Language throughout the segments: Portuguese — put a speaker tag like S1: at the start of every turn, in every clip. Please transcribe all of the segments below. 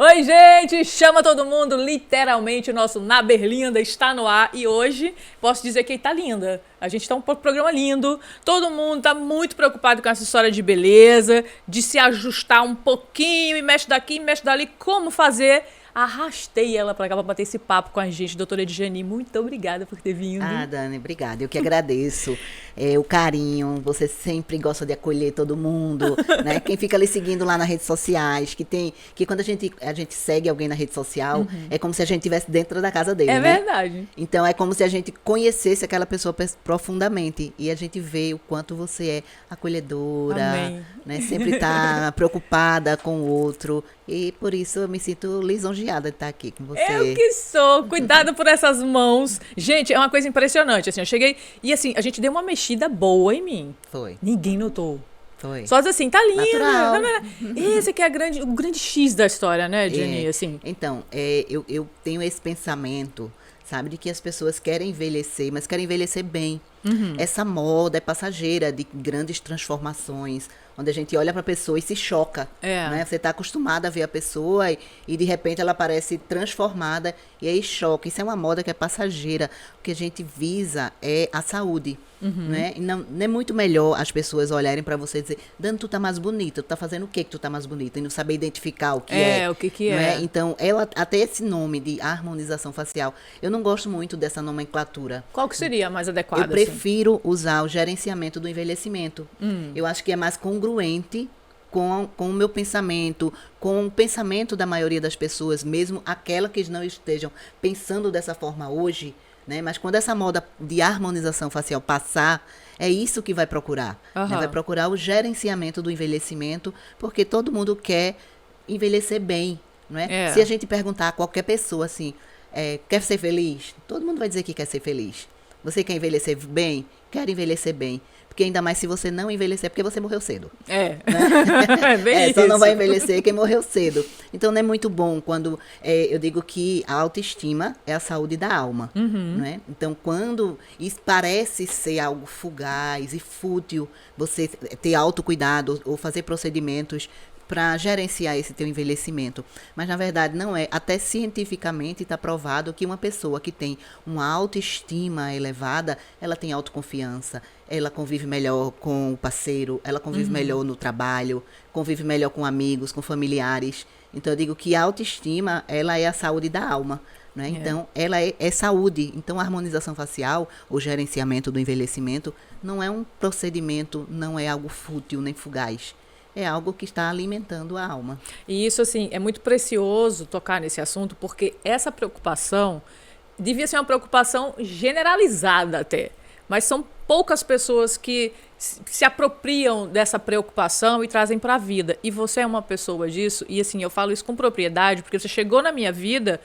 S1: Oi, gente! Chama todo mundo! Literalmente, o nosso Na Berlinda está no ar e hoje posso dizer que ele tá linda. A gente tá um programa lindo, todo mundo tá muito preocupado com essa história de beleza, de se ajustar um pouquinho, e mexe daqui, e mexe dali, como fazer. Arrastei ela pra cá pra bater esse papo com a gente, doutora Edjani. Muito obrigada por ter vindo.
S2: Ah, Dani, obrigada. Eu que agradeço. O carinho, você sempre gosta de acolher todo mundo, né? Quem fica ali seguindo lá nas redes sociais, que quando a gente segue alguém na rede social, é como se a gente estivesse dentro da casa dele,
S1: É
S2: né?
S1: verdade.
S2: Então é como se a gente conhecesse aquela pessoa profundamente e a gente vê o quanto você é acolhedora,
S1: Amém.
S2: né? Sempre tá preocupada com o outro e por isso eu me sinto lisonjeada de estar aqui com você.
S1: Eu que sou, cuidado por essas mãos. Gente, é uma coisa impressionante, assim, eu cheguei e assim, a gente deu uma mexida boa em mim.
S2: Foi.
S1: Ninguém notou.
S2: Foi.
S1: Só diz assim, tá linda.
S2: Natural.
S1: Esse aqui é o grande X da história, né, Jenny? Assim.
S2: Então, eu tenho esse pensamento, sabe, de que as pessoas querem envelhecer, mas querem envelhecer bem. Essa moda é passageira de grandes transformações, onde a gente olha para a pessoa e se choca. Né? Você está acostumada a ver a pessoa e de repente ela parece transformada e aí choca. Isso é uma moda que é passageira. O que a gente visa é a saúde. Né? E não é muito melhor as pessoas olharem para você e dizer, Dani, tu tá mais bonita, tu tá fazendo o que tu tá mais bonita? E não saber identificar o que é.
S1: O que
S2: não
S1: é.
S2: Então, até esse nome de harmonização facial, eu não gosto muito dessa nomenclatura.
S1: Qual que seria a mais adequada?
S2: Eu prefiro usar o gerenciamento do envelhecimento. Eu acho que é mais congruente com o meu pensamento, com o pensamento da maioria das pessoas, mesmo aquela que não estejam pensando dessa forma hoje, né? Mas quando essa moda de harmonização facial passar, é isso que vai procurar. Né? Vai procurar o gerenciamento do envelhecimento, porque todo mundo quer envelhecer bem. Não é? Se a gente perguntar a qualquer pessoa assim, quer ser feliz? Todo mundo vai dizer que quer ser feliz. Você quer envelhecer bem? Quer envelhecer bem. Porque ainda mais se você não envelhecer, é porque você morreu cedo. Né?
S1: Bem
S2: só
S1: isso.
S2: não vai envelhecer quem morreu cedo. Então não é muito bom quando eu digo que a autoestima é a saúde da alma. Né? Então quando isso parece ser algo fugaz e fútil, você ter autocuidado ou fazer procedimentos para gerenciar esse teu envelhecimento. Mas, na verdade, não é. Até cientificamente está provado que uma pessoa que tem uma autoestima elevada, ela tem autoconfiança, ela convive melhor com o parceiro, ela convive melhor no trabalho, convive melhor com amigos, com familiares. Então, eu digo que a autoestima, ela é a saúde da alma. Né? Então, ela é saúde. Então, a harmonização facial, o gerenciamento do envelhecimento, não é um procedimento, não é algo fútil nem fugaz. É algo que está alimentando a alma.
S1: E isso, assim, é muito precioso tocar nesse assunto, porque essa preocupação devia ser uma preocupação generalizada até. Mas são poucas pessoas que se apropriam dessa preocupação e trazem para a vida. E você é uma pessoa disso, e assim, eu falo isso com propriedade, porque você chegou na minha vida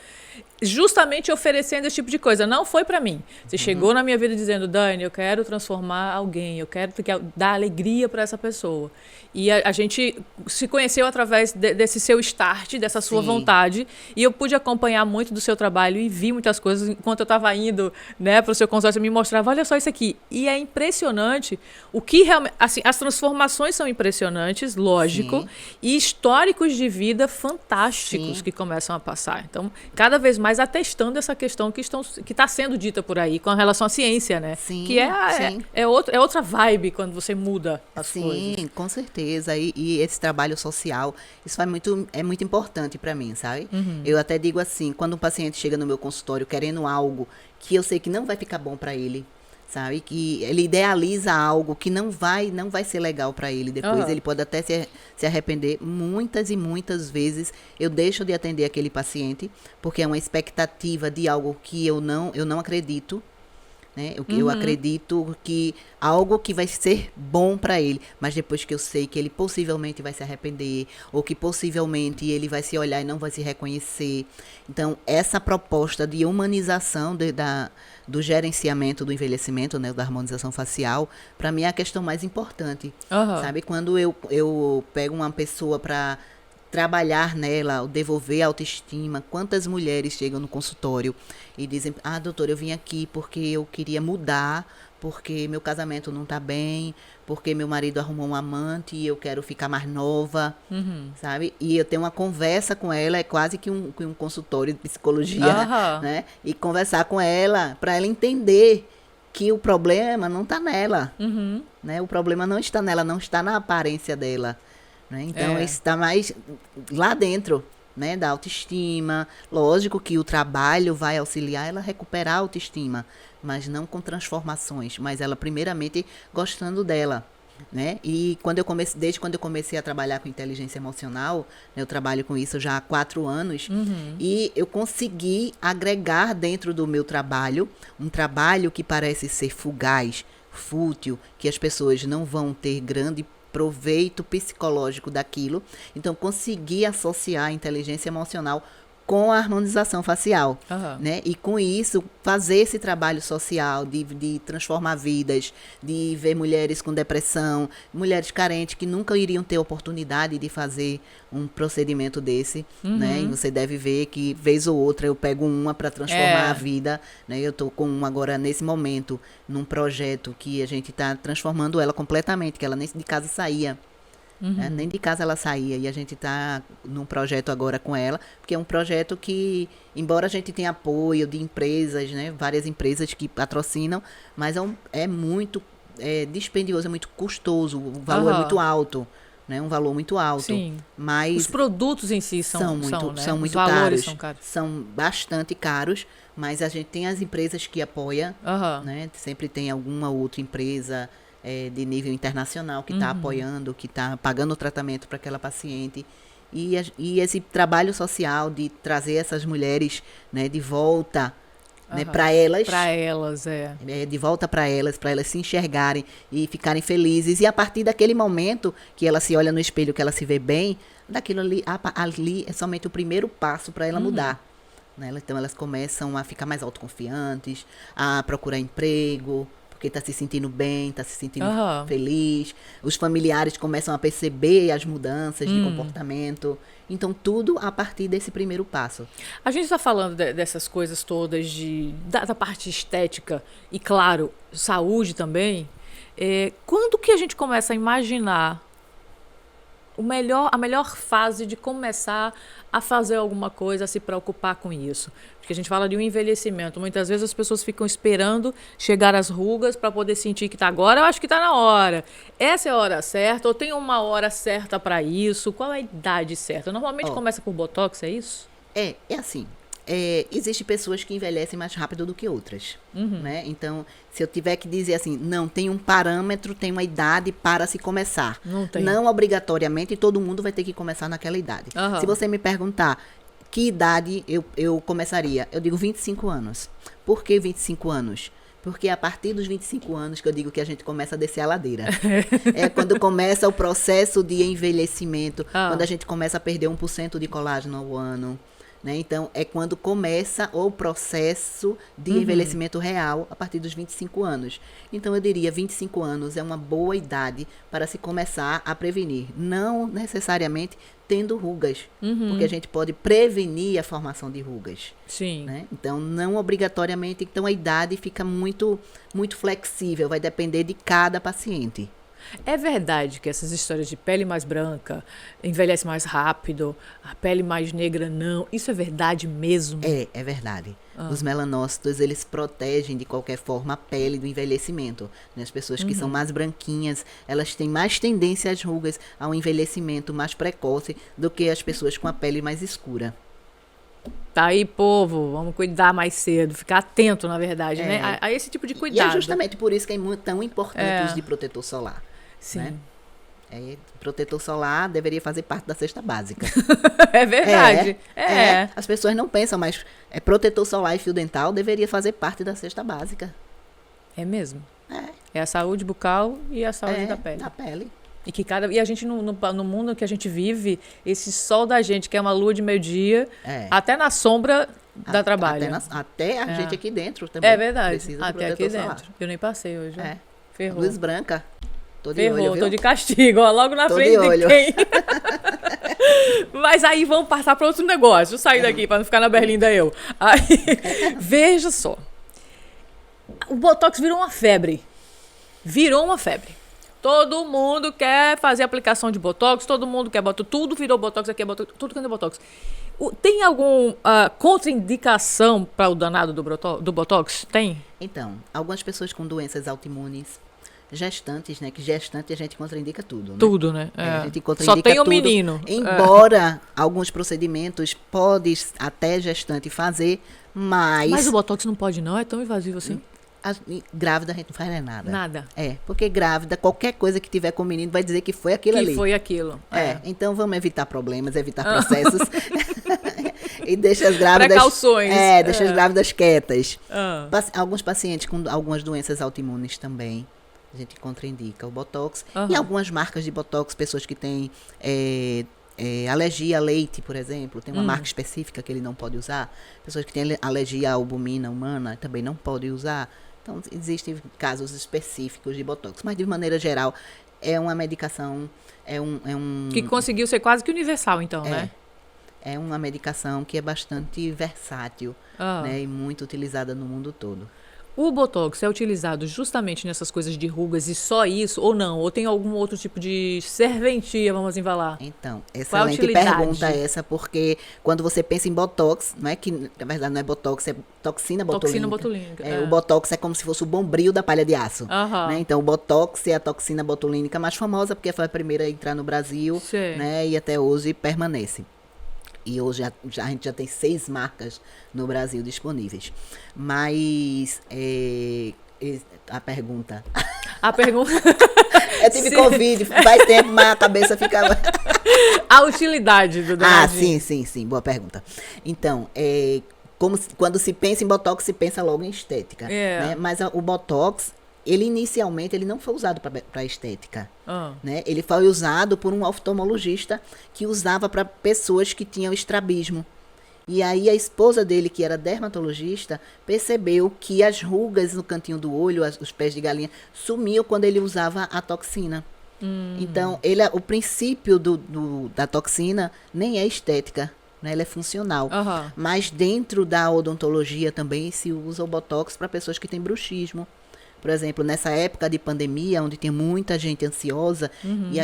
S1: justamente oferecendo esse tipo de coisa. Não foi para mim. Você chegou na minha vida dizendo, Dani, eu quero transformar alguém, eu quero dar alegria para essa pessoa. E a gente se conheceu através desse seu start, dessa sua vontade, e eu pude acompanhar muito do seu trabalho e vi muitas coisas. Enquanto eu estava indo, né, para o seu consórcio, você me mostrava, olha só isso aqui. E é impressionante o que realmente... Assim, as transformações são impressionantes, lógico, e históricos de vida fantásticos que começam a passar. Então, cada vez mais atestando essa questão que está sendo dita por aí, com relação à ciência, né?
S2: Sim,
S1: que é outra vibe quando você muda as coisas.
S2: Sim, com certeza. E esse trabalho social, isso é muito importante para mim, sabe? Eu até digo assim, quando um paciente chega no meu consultório querendo algo que eu sei que não vai ficar bom para ele, sabe? Que ele idealiza algo que não vai ser legal para ele. Depois ele pode até se arrepender. Muitas e muitas vezes eu deixo de atender aquele paciente porque é uma expectativa de algo que eu não acredito. Né? Eu acredito que algo que vai ser bom para ele, mas depois que eu sei que ele possivelmente vai se arrepender, ou que possivelmente ele vai se olhar e não vai se reconhecer. Então, essa proposta de humanização do gerenciamento do envelhecimento, né, da harmonização facial, para mim é a questão mais importante. Sabe? Quando eu pego uma pessoa para trabalhar nela, devolver a autoestima. Quantas mulheres chegam no consultório e dizem, doutora, eu vim aqui porque eu queria mudar, porque meu casamento não tá bem, porque meu marido arrumou um amante e eu quero ficar mais nova, sabe? E eu tenho uma conversa com ela, é quase que um consultório de psicologia, né? E conversar com ela, para ela entender que o problema não tá nela, né? O problema não está nela, não está na aparência dela, né? Então, está mais lá dentro, né, da autoestima. Lógico que o trabalho vai auxiliar ela a recuperar a autoestima, mas não com transformações, mas ela primeiramente gostando dela, né? E desde quando eu comecei a trabalhar com inteligência emocional, né, eu trabalho com isso já há 4 anos, e eu consegui agregar dentro do meu trabalho, um trabalho que parece ser fugaz, fútil, que as pessoas não vão ter grande proveito psicológico daquilo. Então, consegui associar a inteligência emocional com a harmonização facial, né? E com isso, fazer esse trabalho social de transformar vidas, de ver mulheres com depressão, mulheres carentes que nunca iriam ter oportunidade de fazer um procedimento desse, né? E você deve ver que, vez ou outra, eu pego uma para transformar a vida, né? Eu tô com uma agora, nesse momento, num projeto que a gente está transformando ela completamente, que ela nem de casa saía. Nem de casa ela saía, e a gente está num projeto agora com ela, porque é um projeto que, embora a gente tenha apoio de empresas, né, várias empresas que patrocinam, mas é muito dispendioso, é muito custoso, o valor é muito alto, né, um valor muito alto.
S1: Sim.
S2: Mas
S1: os produtos em si
S2: são muito
S1: caros,
S2: são bastante caros, mas a gente tem as empresas que apoiam, né, sempre tem alguma outra empresa de nível internacional que está apoiando, que está pagando o tratamento para aquela paciente. E esse trabalho social de trazer essas mulheres, né, de volta, né, para elas.
S1: Para elas,
S2: de volta para elas se enxergarem e ficarem felizes. E a partir daquele momento que ela se olha no espelho, que ela se vê bem, daquilo ali é somente o primeiro passo para ela mudar. Né? Então elas começam a ficar mais autoconfiantes, a procurar emprego, porque está se sentindo bem, está se sentindo feliz. Os familiares começam a perceber as mudanças de comportamento. Então, tudo a partir desse primeiro passo.
S1: A gente está falando dessas coisas todas, da parte estética e, claro, saúde também. Quando que a gente começa a imaginar a melhor fase de começar a fazer alguma coisa, a se preocupar com isso? Porque a gente fala de um envelhecimento. Muitas vezes as pessoas ficam esperando chegar as rugas para poder sentir que está agora. Eu acho que está na hora. Essa é a hora certa ou tem uma hora certa para isso? Qual é a idade certa? Normalmente começa por botox, é isso?
S2: É assim. Existem pessoas que envelhecem mais rápido do que outras, né? Então, se eu tiver que dizer assim, não, tem um parâmetro, tem uma idade para se começar. Não obrigatoriamente todo mundo vai ter que começar naquela idade. Se você me perguntar que idade eu começaria, eu digo 25 anos. Por que 25 anos? Porque é a partir dos 25 anos que eu digo que a gente começa a descer a ladeira. É quando começa o processo de envelhecimento, quando a gente começa a perder 1% de colágeno ao ano. Né? Então, é quando começa o processo de envelhecimento real a partir dos 25 anos. Então, eu diria 25 anos é uma boa idade para se começar a prevenir. Não necessariamente tendo rugas, porque a gente pode prevenir a formação de rugas.
S1: Sim.
S2: Né? Então, não obrigatoriamente. Então, a idade fica muito, muito flexível, vai depender de cada paciente.
S1: É verdade que essas histórias de pele mais branca, envelhece mais rápido, a pele mais negra não, isso é verdade mesmo?
S2: É verdade. Os melanócitos, eles protegem de qualquer forma a pele do envelhecimento. Né? As pessoas que são mais branquinhas, elas têm mais tendência às rugas, ao envelhecimento mais precoce do que as pessoas com a pele mais escura.
S1: Tá aí, povo, vamos cuidar mais cedo, ficar atento, na verdade, né? A esse tipo de cuidado.
S2: E é justamente por isso que é tão importante o uso de protetor solar.
S1: Sim.
S2: Né? Protetor solar deveria fazer parte da cesta básica.
S1: É verdade.
S2: As pessoas não pensam, mas protetor solar e fio dental deveria fazer parte da cesta básica.
S1: É mesmo? É a saúde bucal e a saúde da pele.
S2: Da pele.
S1: E a gente, no mundo que a gente vive, esse sol da gente, que é uma lua de meio-dia, até na sombra dá trabalho.
S2: Até a gente aqui dentro também.
S1: É verdade.
S2: Precisa
S1: até aqui dentro.
S2: Solar.
S1: Eu nem passei hoje. Ferrou.
S2: Luz branca. Tô de
S1: Ferrou,
S2: olho, viu?
S1: Tô de castigo, ó, logo na
S2: tô
S1: frente de quem. Mas aí vamos passar para outro negócio. Eu sair daqui para não ficar na berlinda eu. Aí, veja só. O Botox virou uma febre. virou uma febre. Todo mundo quer fazer aplicação de Botox, todo mundo quer Botox, tudo virou Botox, aqui é Botox, tudo que é Botox. Tem alguma contraindicação para o danado do Botox? Tem?
S2: Então, algumas pessoas com doenças autoimunes, gestantes, né? Que gestante a gente contraindica tudo, né?
S1: Tudo, né?
S2: A gente contraindica
S1: só tem o
S2: tudo,
S1: menino.
S2: Embora alguns procedimentos pode até gestante fazer,
S1: Mas o Botox não pode não? É tão invasivo assim?
S2: Grávida a gente não faz nada.
S1: Nada.
S2: Porque grávida, qualquer coisa que tiver com o menino vai dizer que foi aquilo ali.
S1: Que foi aquilo.
S2: Então vamos evitar problemas, evitar processos. E deixa as grávidas...
S1: Precauções.
S2: Deixa as grávidas quietas. Alguns pacientes com algumas doenças autoimunes também, a gente contraindica o Botox. E algumas marcas de Botox, pessoas que têm alergia a leite, por exemplo, tem uma marca específica que ele não pode usar. Pessoas que têm alergia à albumina humana também não podem usar. Então, existem casos específicos de Botox. Mas, de maneira geral, é uma medicação...
S1: Que conseguiu ser quase que universal, então, né?
S2: É uma medicação que é bastante versátil, né? E muito utilizada no mundo todo.
S1: O Botox é utilizado justamente nessas coisas de rugas e só isso, ou não? Ou tem algum outro tipo de serventia, vamos embalar?
S2: Então, excelente pergunta essa, porque quando você pensa em Botox, não é que, na verdade, não é Botox, é toxina botulínica. Toxina botulínica. O Botox é como se fosse o bombril da palha de aço. Né? Então, o Botox é a toxina botulínica mais famosa, porque foi a primeira a entrar no Brasil, né? E até hoje permanece. E hoje a gente já tem 6 marcas no Brasil disponíveis. Mas a pergunta...
S1: A pergunta...
S2: Eu tive Covid, faz tempo, mas a cabeça ficava...
S1: A utilidade do danadinho.
S2: Sim, boa pergunta. Então, quando se pensa em Botox, se pensa logo em estética. Né? Mas o Botox... inicialmente, ele não foi usado para estética. Né? Ele foi usado por um oftalmologista que usava para pessoas que tinham estrabismo. E aí a esposa dele, que era dermatologista, percebeu que as rugas no cantinho do olho, os pés de galinha, sumiam quando ele usava a toxina. Então, o princípio da toxina nem é estética. Né? Ela é funcional. Mas dentro da odontologia também se usa o Botox para pessoas que têm bruxismo. Por exemplo, nessa época de pandemia, onde tem muita gente ansiosa, e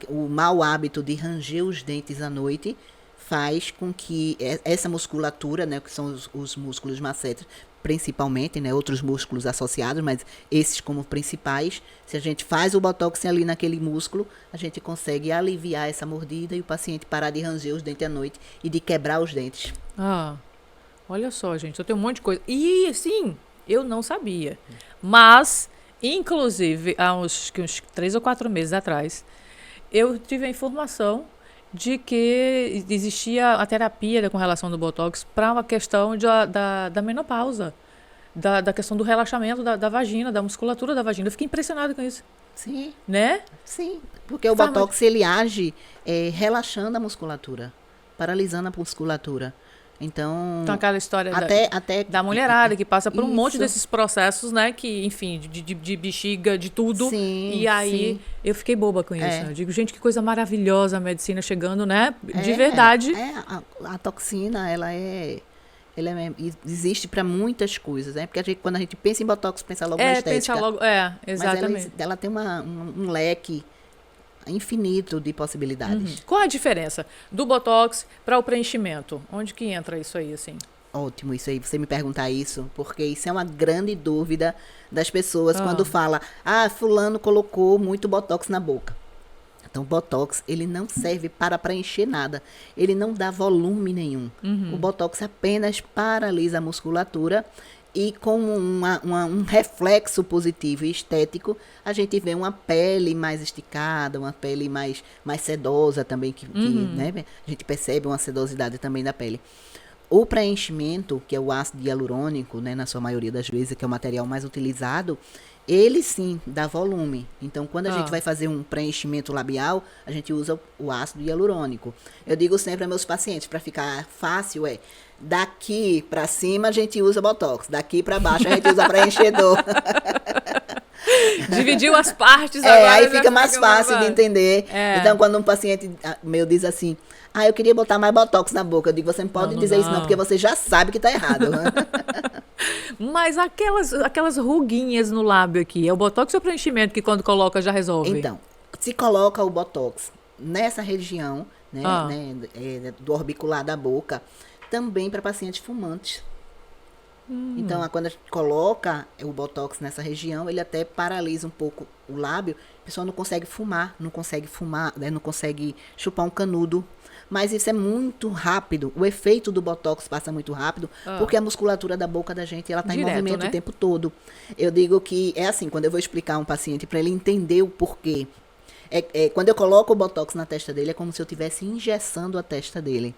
S2: o mau hábito de ranger os dentes à noite faz com que essa musculatura, né, que são os músculos masseter, principalmente, né, outros músculos associados, mas esses como principais, se a gente faz o Botox ali naquele músculo, a gente consegue aliviar essa mordida e o paciente parar de ranger os dentes à noite e de quebrar os dentes.
S1: Olha só, gente, eu tenho um monte de coisa. E, assim... Eu não sabia. Mas, inclusive, há uns 3 ou 4 meses atrás, eu tive a informação de que existia a terapia com relação do Botox para uma questão da menopausa. Da questão do relaxamento da vagina, da musculatura da vagina. Eu fiquei impressionada com isso.
S2: Sim.
S1: Né?
S2: Sim. Porque o Botox, ele age relaxando a musculatura, paralisando a musculatura. Então
S1: aquela história da mulherada que passa por um monte desses processos, né? Que, enfim, de bexiga, de tudo. E aí eu fiquei boba com isso. Eu digo, gente, que coisa maravilhosa a medicina chegando, né? De verdade.
S2: A toxina, ela existe para muitas coisas, né? Porque quando a gente pensa em Botox, pensa logo na estética.
S1: Exatamente.
S2: Mas ela tem um leque infinito de possibilidades.
S1: Qual a diferença do Botox para o preenchimento? Onde que entra isso aí, assim?
S2: Ótimo isso aí, você me perguntar isso, porque isso é uma grande dúvida das pessoas quando fala, fulano colocou muito Botox na boca. Então, o Botox, ele não serve para preencher nada. Ele não dá volume nenhum. O Botox apenas paralisa a musculatura e com um reflexo positivo e estético, a gente vê uma pele mais esticada, uma pele mais sedosa também, né, a gente percebe uma sedosidade também da pele. O preenchimento, que é o ácido hialurônico, né, na sua maioria das vezes, que é o material mais utilizado, ele sim dá volume. Então, quando a gente vai fazer um preenchimento labial, a gente usa o ácido hialurônico. Eu digo sempre aos meus pacientes, para ficar fácil, daqui para cima a gente usa Botox, daqui para baixo a gente usa preenchedor.
S1: Dividiu as partes agora.
S2: Aí fica mais fácil de entender. Então, quando um paciente meu diz assim, eu queria botar mais Botox na boca, eu digo, você não pode dizer isso não, porque você já sabe que tá errado. Né?
S1: Mas aquelas ruguinhas no lábio aqui, é o botox ou o preenchimento que quando coloca já resolve?
S2: Então, se coloca o botox nessa região, né, do orbicular da boca, também para pacientes fumantes. Então, quando a gente coloca o botox nessa região, ele até paralisa um pouco o lábio. A pessoa não consegue fumar, né, não consegue chupar um canudo. Mas isso é muito rápido. O efeito do botox passa muito rápido, porque a musculatura da boca da gente, ela está em movimento, né, o tempo todo. Eu digo que é assim, quando eu vou explicar a um paciente para ele entender o porquê. Quando eu coloco o botox na testa dele, é como se eu estivesse engessando a testa dele.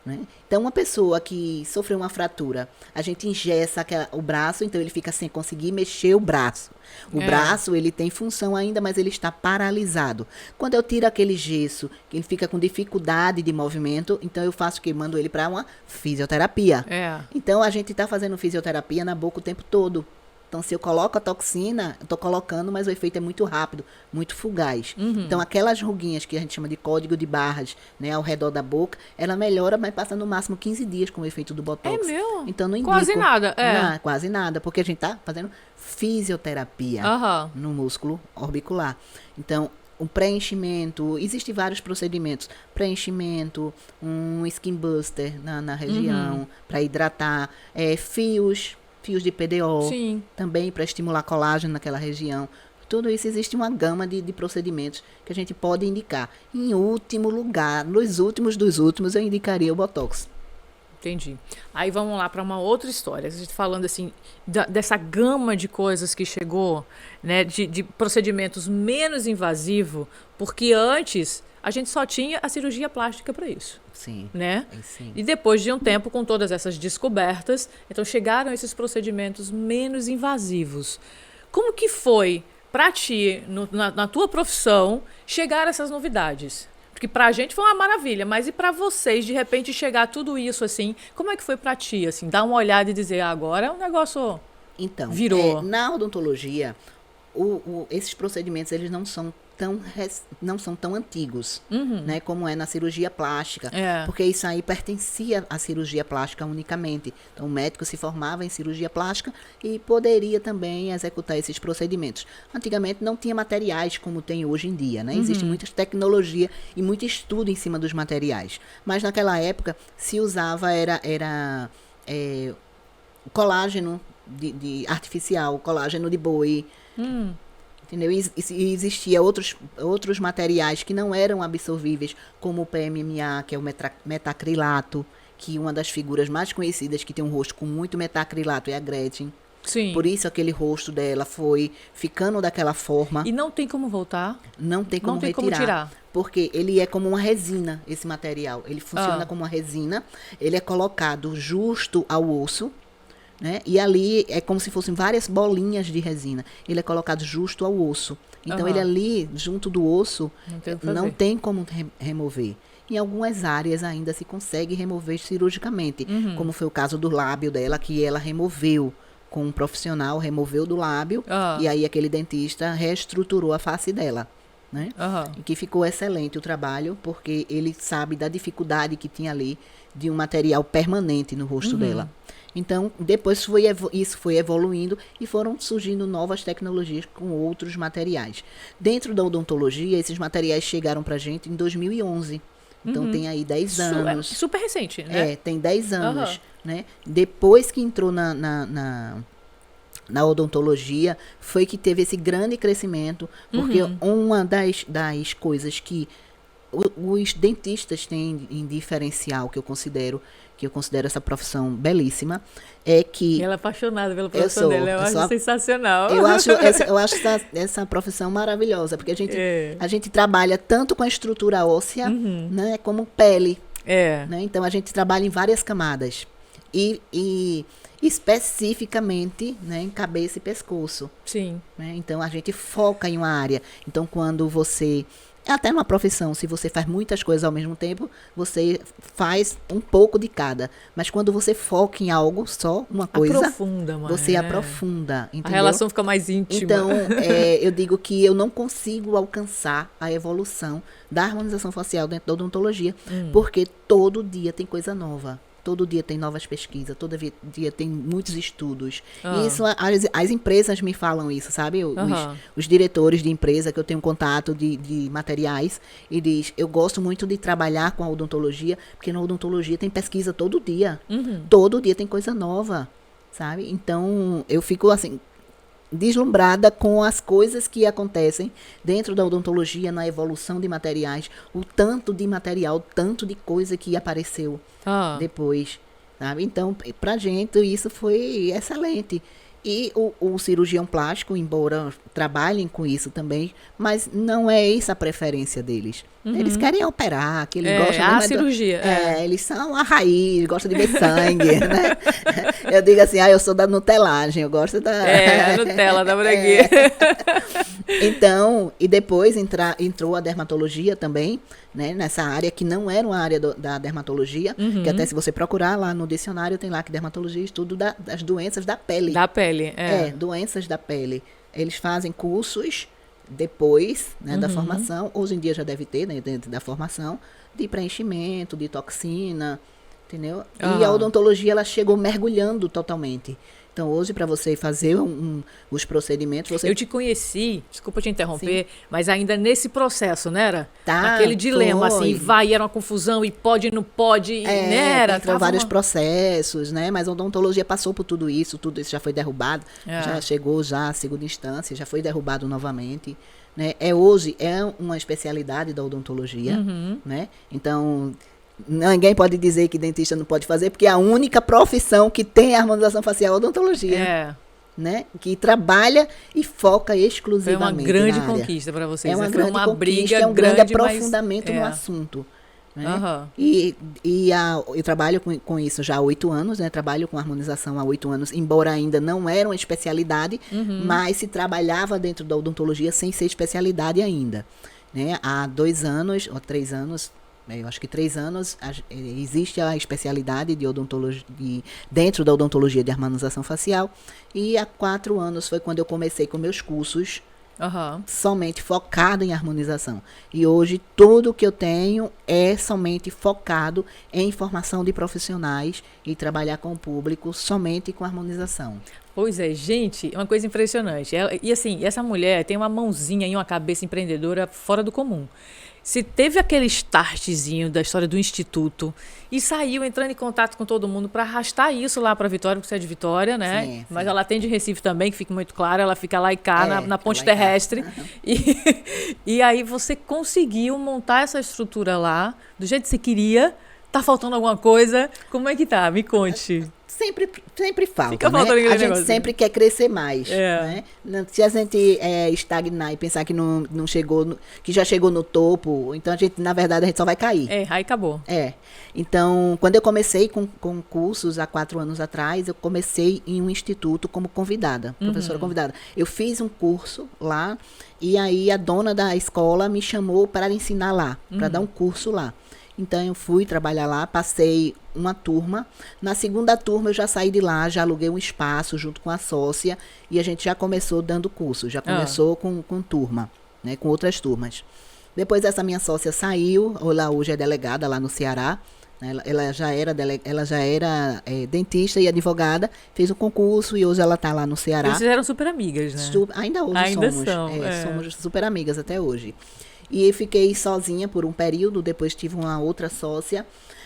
S2: Né? Então, uma pessoa que sofreu uma fratura, a gente engessa o braço, então ele fica sem conseguir mexer o braço. O braço, ele tem função ainda, mas ele está paralisado. Quando eu tiro aquele gesso, que ele fica com dificuldade de movimento, então eu faço o quê? Mando ele para uma fisioterapia. Então, a gente está fazendo fisioterapia na boca o tempo todo. Então, se eu coloco a toxina, eu estou colocando, mas o efeito é muito rápido, muito fugaz. Então, aquelas ruguinhas que a gente chama de código de barras, né, ao redor da boca, ela melhora, mas passa no máximo 15 dias com o efeito do botox.
S1: É mesmo?
S2: Então, não indico.
S1: Quase nada,
S2: Não, quase nada, porque a gente está fazendo fisioterapia no músculo orbicular. Então, o preenchimento, existem vários procedimentos. Preenchimento, um skin buster na região, para hidratar, fios de PDO, também para estimular colágeno naquela região. Tudo isso, existe uma gama de procedimentos que a gente pode indicar. Em último lugar, nos últimos dos últimos, eu indicaria o botox.
S1: Entendi. Aí vamos lá para uma outra história. A gente falando assim, dessa gama de coisas que chegou, né, de procedimentos menos invasivos, porque antes a gente só tinha a cirurgia plástica para isso.
S2: Sim.
S1: Né?
S2: Sim.
S1: E depois de um tempo, com todas essas descobertas, então chegaram esses procedimentos menos invasivos. Como que foi para ti, na tua profissão, chegar a essas novidades? Porque pra gente foi uma maravilha, mas e pra vocês, de repente, chegar tudo isso assim, como é que foi pra ti, assim, dar uma olhada e dizer, agora o negócio virou?
S2: Na odontologia, esses procedimentos, eles não são tão antigos, né, como é na cirurgia plástica, porque isso aí pertencia à cirurgia plástica unicamente. Então, o médico se formava em cirurgia plástica e poderia também executar esses procedimentos. Antigamente não tinha materiais como tem hoje em dia, né? Existe muita tecnologia e muito estudo em cima dos materiais. Mas naquela época se usava colágeno artificial, colágeno de boi. Entendeu? E existia outros materiais que não eram absorvíveis, como o PMMA, que é o metacrilato, que uma das figuras mais conhecidas que tem um rosto com muito metacrilato é a Gretchen.
S1: Sim.
S2: Por isso aquele rosto dela foi ficando daquela forma.
S1: E não tem como voltar?
S2: Não tem como retirar. Porque ele é como uma resina, esse material. Ele funciona como uma resina, ele é colocado justo ao osso, né? E ali é como se fossem várias bolinhas de resina. Ele é colocado justo ao osso. Então, ele ali, junto do osso, não tem como remover. Em algumas áreas ainda se consegue remover cirurgicamente. Como foi o caso do lábio dela, que ela removeu com um profissional, removeu do lábio. E aí aquele dentista reestruturou a face dela. Né? E que ficou excelente o trabalho, porque ele sabe da dificuldade que tinha ali de um material permanente no rosto dela. Então, depois isso foi evoluindo e foram surgindo novas tecnologias com outros materiais. Dentro da odontologia, esses materiais chegaram pra gente em 2011. Então, tem aí 10 anos.
S1: Super recente, né?
S2: Tem 10 anos. Né? Depois que entrou na odontologia, foi que teve esse grande crescimento, porque uma das coisas que os dentistas têm em diferencial, que eu considero essa profissão belíssima, é que...
S1: Ela é apaixonada pela profissão dela, eu acho sensacional.
S2: Eu acho essa profissão maravilhosa, porque a gente trabalha tanto com a estrutura óssea, né, como pele. Né? Então, a gente trabalha em várias camadas. E especificamente, né, em cabeça e pescoço.
S1: Sim.
S2: Né? Então, a gente foca em uma área. Então, quando você... Até numa profissão, se você faz muitas coisas ao mesmo tempo, você faz um pouco de cada. Mas quando você foca em algo, só uma coisa...
S1: Aprofunda, mãe.
S2: Você aprofunda, entendeu?
S1: A relação fica mais íntima.
S2: Então, eu digo que eu não consigo alcançar a evolução da harmonização facial dentro da odontologia, porque todo dia tem coisa nova. Todo dia tem novas pesquisas, todo dia tem muitos estudos. E isso, as empresas me falam isso, sabe? Os diretores de empresa que eu tenho contato de materiais, e diz, eu gosto muito de trabalhar com a odontologia, porque na odontologia tem pesquisa todo dia. Todo dia tem coisa nova, sabe? Então, eu fico assim, deslumbrada com as coisas que acontecem dentro da odontologia, na evolução de materiais, o tanto de material, tanto de coisa que apareceu depois, sabe? Então, pra gente, isso foi excelente. E o cirurgião plástico, embora trabalhem com isso também, mas não é essa a preferência deles. Eles querem operar, que eles gostam
S1: a cirurgia.
S2: Eles são a raiz, gostam de ver sangue, né? Eu digo assim, eu sou da nutelagem, eu gosto da...
S1: Nutella, da branquinha.
S2: Então, e depois entrou a dermatologia também, né? Nessa área que não era uma área da dermatologia, que até se você procurar lá no dicionário, tem lá que dermatologia é estudo das doenças da pele.
S1: Da pele,
S2: doenças da pele. Eles fazem cursos depois, né, da formação, hoje em dia já deve ter, né, dentro da formação, de preenchimento, de toxina, entendeu? E a odontologia, ela chegou mergulhando totalmente. Então, hoje, para você fazer os procedimentos...
S1: Eu te conheci, desculpa te interromper, mas ainda nesse processo, né? Era? Aquele dilema, assim, era uma confusão, e pode, não pode, né?
S2: Entrou vários processos, né? Mas a odontologia passou por tudo isso já foi derrubado, já chegou à segunda instância, já foi derrubado novamente. Né? Hoje é uma especialidade da odontologia, né? Então... Ninguém pode dizer que dentista não pode fazer, porque é a única profissão que tem harmonização facial é a odontologia. Né? Que trabalha e foca exclusivamente.
S1: É uma grande conquista para vocês.
S2: É uma grande conquista, briga, é um grande aprofundamento no assunto. Né? Eu trabalho com isso já há 8 anos, né? Trabalho com harmonização há 8 anos, embora ainda não era uma especialidade, mas se trabalhava dentro da odontologia sem ser especialidade ainda. Né? Há 2 anos, ou 3 anos, eu acho que 3 anos, existe a especialidade de odontologia, dentro da odontologia de harmonização facial, e há 4 anos foi quando eu comecei com meus cursos, somente focado em harmonização. E hoje tudo que eu tenho é somente focado em formação de profissionais e trabalhar com o público somente com harmonização.
S1: Pois é, gente, é uma coisa impressionante. E assim, essa mulher tem uma mãozinha e uma cabeça empreendedora fora do comum. Se teve aquele startzinho da história do Instituto e saiu entrando em contato com todo mundo para arrastar isso lá para Vitória, porque você é de Vitória, né? Sim. Mas ela tem de Recife também, que fica muito claro, ela fica lá e cá, na ponte terrestre. E aí você conseguiu montar essa estrutura lá, do jeito que você queria. Tá faltando alguma coisa? Como é que tá? Me conte.
S2: Sempre falta, né? A gente sempre quer crescer mais, né? Se a gente estagnar e pensar que não chegou, que já chegou no topo, então na verdade, a gente só vai cair.
S1: Aí acabou.
S2: Então, quando eu comecei com cursos há 4 anos atrás, eu comecei em um instituto como convidada, professora convidada. Eu fiz um curso lá, e aí a dona da escola me chamou para ensinar lá, para dar um curso lá. Então, eu fui trabalhar lá, passei uma turma. Na segunda turma, eu já saí de lá, já aluguei um espaço junto com a sócia, e a gente já começou dando curso, já começou com turma, né, com outras turmas. Depois, essa minha sócia saiu, ela hoje é delegada lá no Ceará, né, ela já era dentista e advogada, fez um concurso e hoje ela está lá no Ceará.
S1: Vocês eram super amigas, né?
S2: Ainda hoje somos super amigas até hoje. E fiquei sozinha por um período, depois tive uma outra sócia.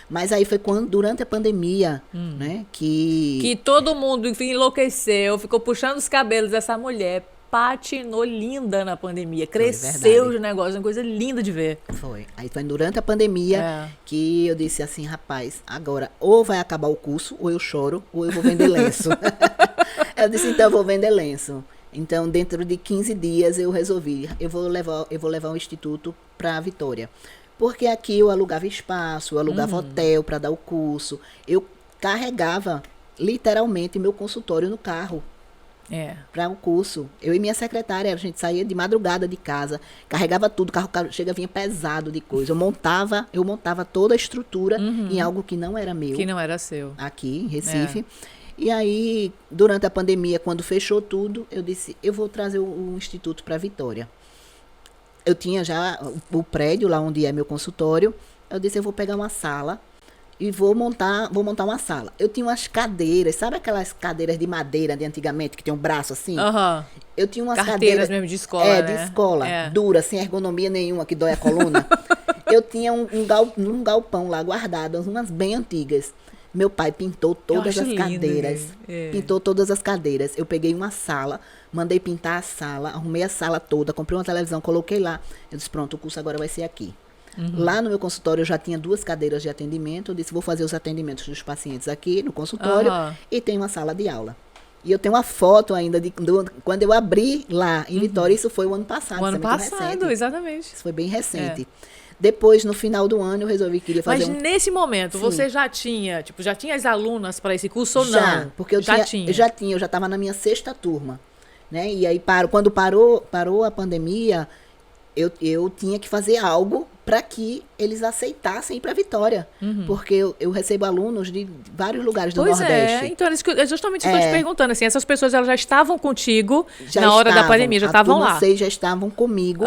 S2: Mas aí foi durante a pandemia, né? Que todo mundo, enfim, enlouqueceu, ficou puxando os cabelos dessa mulher. Patinou linda na pandemia. Cresceu de negócio, uma coisa linda de ver. Foi. Aí foi durante a pandemia que eu disse assim, rapaz, agora ou vai acabar o curso, ou eu choro, ou eu vou vender lenço. Eu disse, então eu vou vender lenço. Então, dentro de 15 dias, eu resolvi, eu vou levar o Instituto para Vitória. Porque aqui eu alugava espaço, eu alugava hotel para dar o curso. Eu carregava, literalmente, meu consultório no carro. Para o curso. Eu e minha secretária, a gente saía de madrugada de casa, carregava tudo, o carro vinha pesado de coisa. Eu montava toda a estrutura em algo que não era meu. Que não era seu. Aqui, em Recife. E aí, durante a pandemia, quando fechou tudo, eu disse, eu vou trazer o Instituto para Vitória. Eu tinha já o prédio lá onde é meu consultório. Eu disse, eu vou pegar uma sala e vou montar uma sala. Eu tinha umas cadeiras, sabe aquelas cadeiras de madeira de antigamente, que tem um braço assim? Eu tinha umas
S1: carteiras mesmo de escola,
S2: de escola, dura, sem ergonomia nenhuma, que dói a coluna. Eu tinha um galpão lá guardado, umas bem antigas. Meu pai pintou todas as cadeiras. Pintou todas as cadeiras. Eu peguei uma sala, mandei pintar a sala, arrumei a sala toda, comprei uma televisão, coloquei lá. Eu disse, pronto, o curso agora vai ser aqui. Lá no meu consultório eu já tinha 2 cadeiras de atendimento. Eu disse, vou fazer os atendimentos dos pacientes aqui no consultório e tem uma sala de aula. E eu tenho uma foto ainda quando eu abri lá em Vitória. Isso foi o ano passado.
S1: O ano passado, exatamente.
S2: Isso foi bem recente. Depois, no final do ano, eu resolvi que queria fazer
S1: Mas nesse momento, você já tinha as alunas para esse curso ou não?
S2: Já, porque eu já estava na minha 6ª turma. Né? E aí, quando parou a pandemia, eu tinha que fazer algo para que eles aceitassem ir para Vitória. Porque eu recebo alunos de vários lugares do Nordeste.
S1: Então é justamente isso que eu estou te perguntando. Assim, essas pessoas elas já estavam contigo na hora da pandemia, já estavam lá.
S2: Vocês já estavam comigo.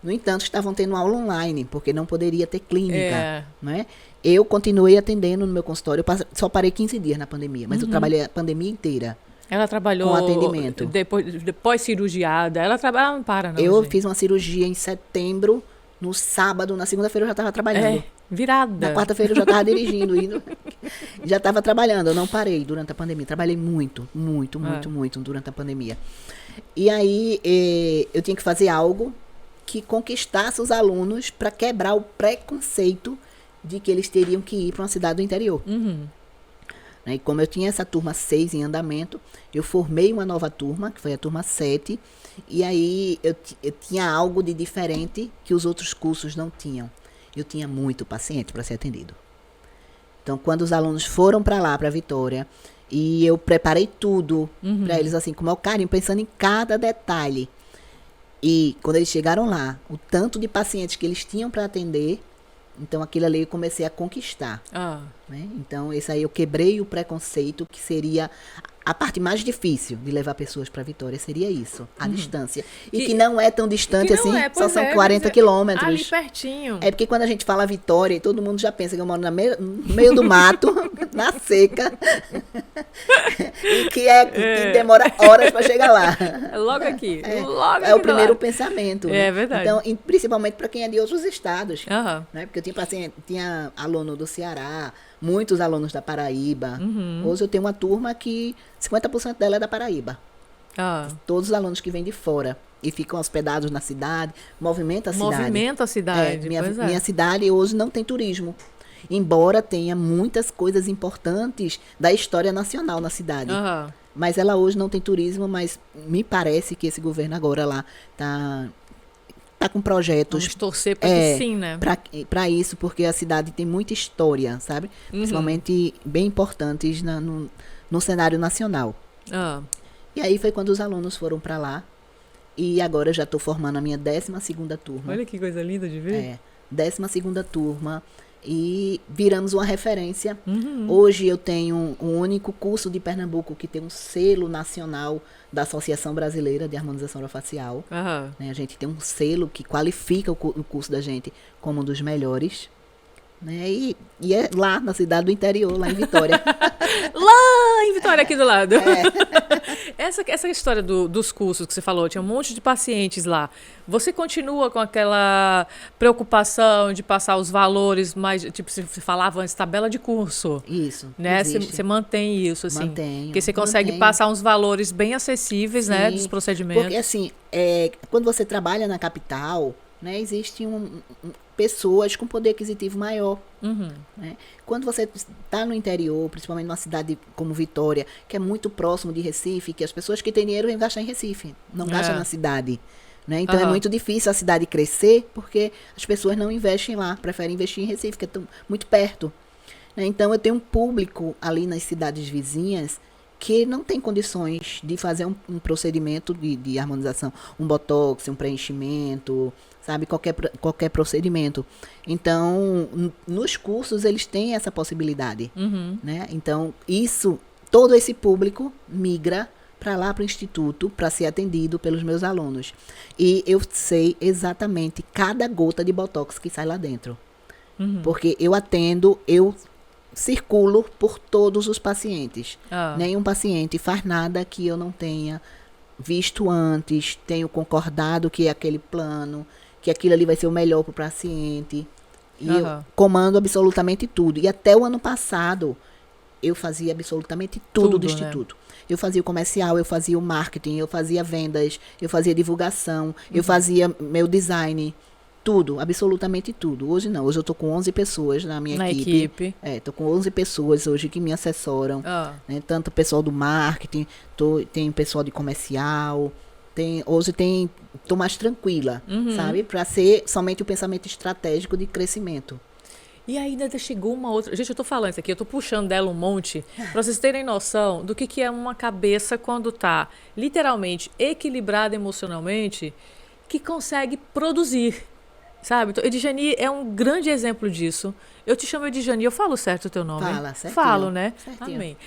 S2: No entanto, estavam tendo aula online, porque não poderia ter clínica. Né? Eu continuei atendendo no meu consultório. Eu só parei 15 dias na pandemia, mas eu trabalhei a pandemia inteira.
S1: Ela trabalhou
S2: com atendimento.
S1: Depois cirurgiada. Ela não para, não.
S2: Eu fiz uma cirurgia em setembro, no sábado, na segunda-feira eu já estava trabalhando.
S1: Virada.
S2: Na quarta-feira eu já estava dirigindo, já estava trabalhando. Eu não parei durante a pandemia. Trabalhei muito durante a pandemia. E aí eu tinha que fazer algo que conquistasse os alunos para quebrar o preconceito de que eles teriam que ir para uma cidade do interior. E como eu tinha essa turma 6 em andamento, eu formei uma nova turma, que foi a turma 7, e aí eu tinha algo de diferente que os outros cursos não tinham. Eu tinha muito paciente para ser atendido. Então, quando os alunos foram para lá, para Vitória, e eu preparei tudo para eles, assim, com o maior carinho, pensando em cada detalhe. E quando eles chegaram lá, o tanto de pacientes que eles tinham para atender, então aquilo ali eu comecei a conquistar. Né? Então, esse aí eu quebrei o preconceito, que seria a parte mais difícil de levar pessoas para Vitória, seria isso, a distância. E que não é tão distante assim, só são 40 quilômetros.
S1: Ali pertinho.
S2: É porque quando a gente fala Vitória, e todo mundo já pensa que eu moro no meio do mato, na seca, e que demora horas para chegar lá.
S1: Logo aqui.
S2: É o primeiro pensamento.
S1: É verdade.
S2: Então, principalmente para quem é de outros estados. Né? Porque eu tinha aluno do Ceará, muitos alunos da Paraíba. Hoje eu tenho uma turma que 50% dela é da Paraíba. Todos os alunos que vêm de fora e ficam hospedados na cidade, movimenta a cidade.
S1: Movimenta a cidade.
S2: Minha cidade hoje não tem turismo. Embora tenha muitas coisas importantes da história nacional na cidade. Mas ela hoje não tem turismo, mas me parece que esse governo agora lá tá com projetos.
S1: Vamos torcer para que sim, né?
S2: Para isso, porque a cidade tem muita história, sabe? Principalmente bem importantes no cenário nacional. E aí foi quando os alunos foram para lá. E agora eu já estou formando a minha 12ª turma.
S1: Olha que coisa linda de ver.
S2: 12ª turma. E viramos uma referência. Hoje eu tenho um único curso de Pernambuco que tem um selo nacional da Associação Brasileira de Harmonização Orofacial. Né? A gente tem um selo que qualifica o curso da gente como um dos melhores. Né? E é lá na cidade do interior, lá em Vitória.
S1: Lá em Vitória, aqui do lado. Essa história dos cursos que você falou, tinha um monte de pacientes lá. Você continua com aquela preocupação de passar os valores mais, tipo, você falava antes, tabela de curso.
S2: Isso.
S1: Né? Você mantém isso, assim.
S2: Mantenho.
S1: Porque você consegue passar uns valores bem acessíveis, né, dos procedimentos.
S2: Porque, assim, quando você trabalha na capital, né, existe pessoas com poder aquisitivo maior. Né? Quando você está no interior, principalmente numa cidade como Vitória, que é muito próximo de Recife, que as pessoas que têm dinheiro vêm gastar em Recife, não gastam na cidade. Né? Então é muito difícil a cidade crescer, porque as pessoas não investem lá, preferem investir em Recife, que é muito perto. Né? Então eu tenho um público ali nas cidades vizinhas que não tem condições de fazer um procedimento de harmonização, um botox, um preenchimento, sabe, qualquer procedimento. Então, nos cursos eles têm essa possibilidade, né? Então, todo esse público migra para lá para o instituto para ser atendido pelos meus alunos. E eu sei exatamente cada gota de botox que sai lá dentro. Porque eu atendo, circulo por todos os pacientes.
S1: Ah.
S2: Nenhum paciente faz nada que eu não tenha visto antes, tenho concordado que é aquele plano, que aquilo ali vai ser o melhor para o paciente. E eu comando absolutamente tudo. E até o ano passado, eu fazia absolutamente tudo do Instituto. Né? Eu fazia o comercial, eu fazia o marketing, eu fazia vendas, eu fazia divulgação, eu fazia meu design, tudo, absolutamente tudo. Hoje não, hoje eu tô com 11 pessoas na minha equipe. Tô com 11 pessoas hoje que me assessoram, né? Tanto o pessoal do marketing, tem pessoal de comercial, hoje tô mais tranquila, sabe? Para ser somente o pensamento estratégico de crescimento.
S1: E ainda chegou uma outra... Gente, eu tô falando isso aqui, eu tô puxando dela um monte, para vocês terem noção do que é uma cabeça quando tá literalmente equilibrada emocionalmente, que consegue produzir, sabe? Então, Edjani é um grande exemplo disso. Eu te chamo Edjani, eu falo certo o teu nome?
S2: Fala, certinho.
S1: Falo, né?
S2: Certinho.
S1: Amém.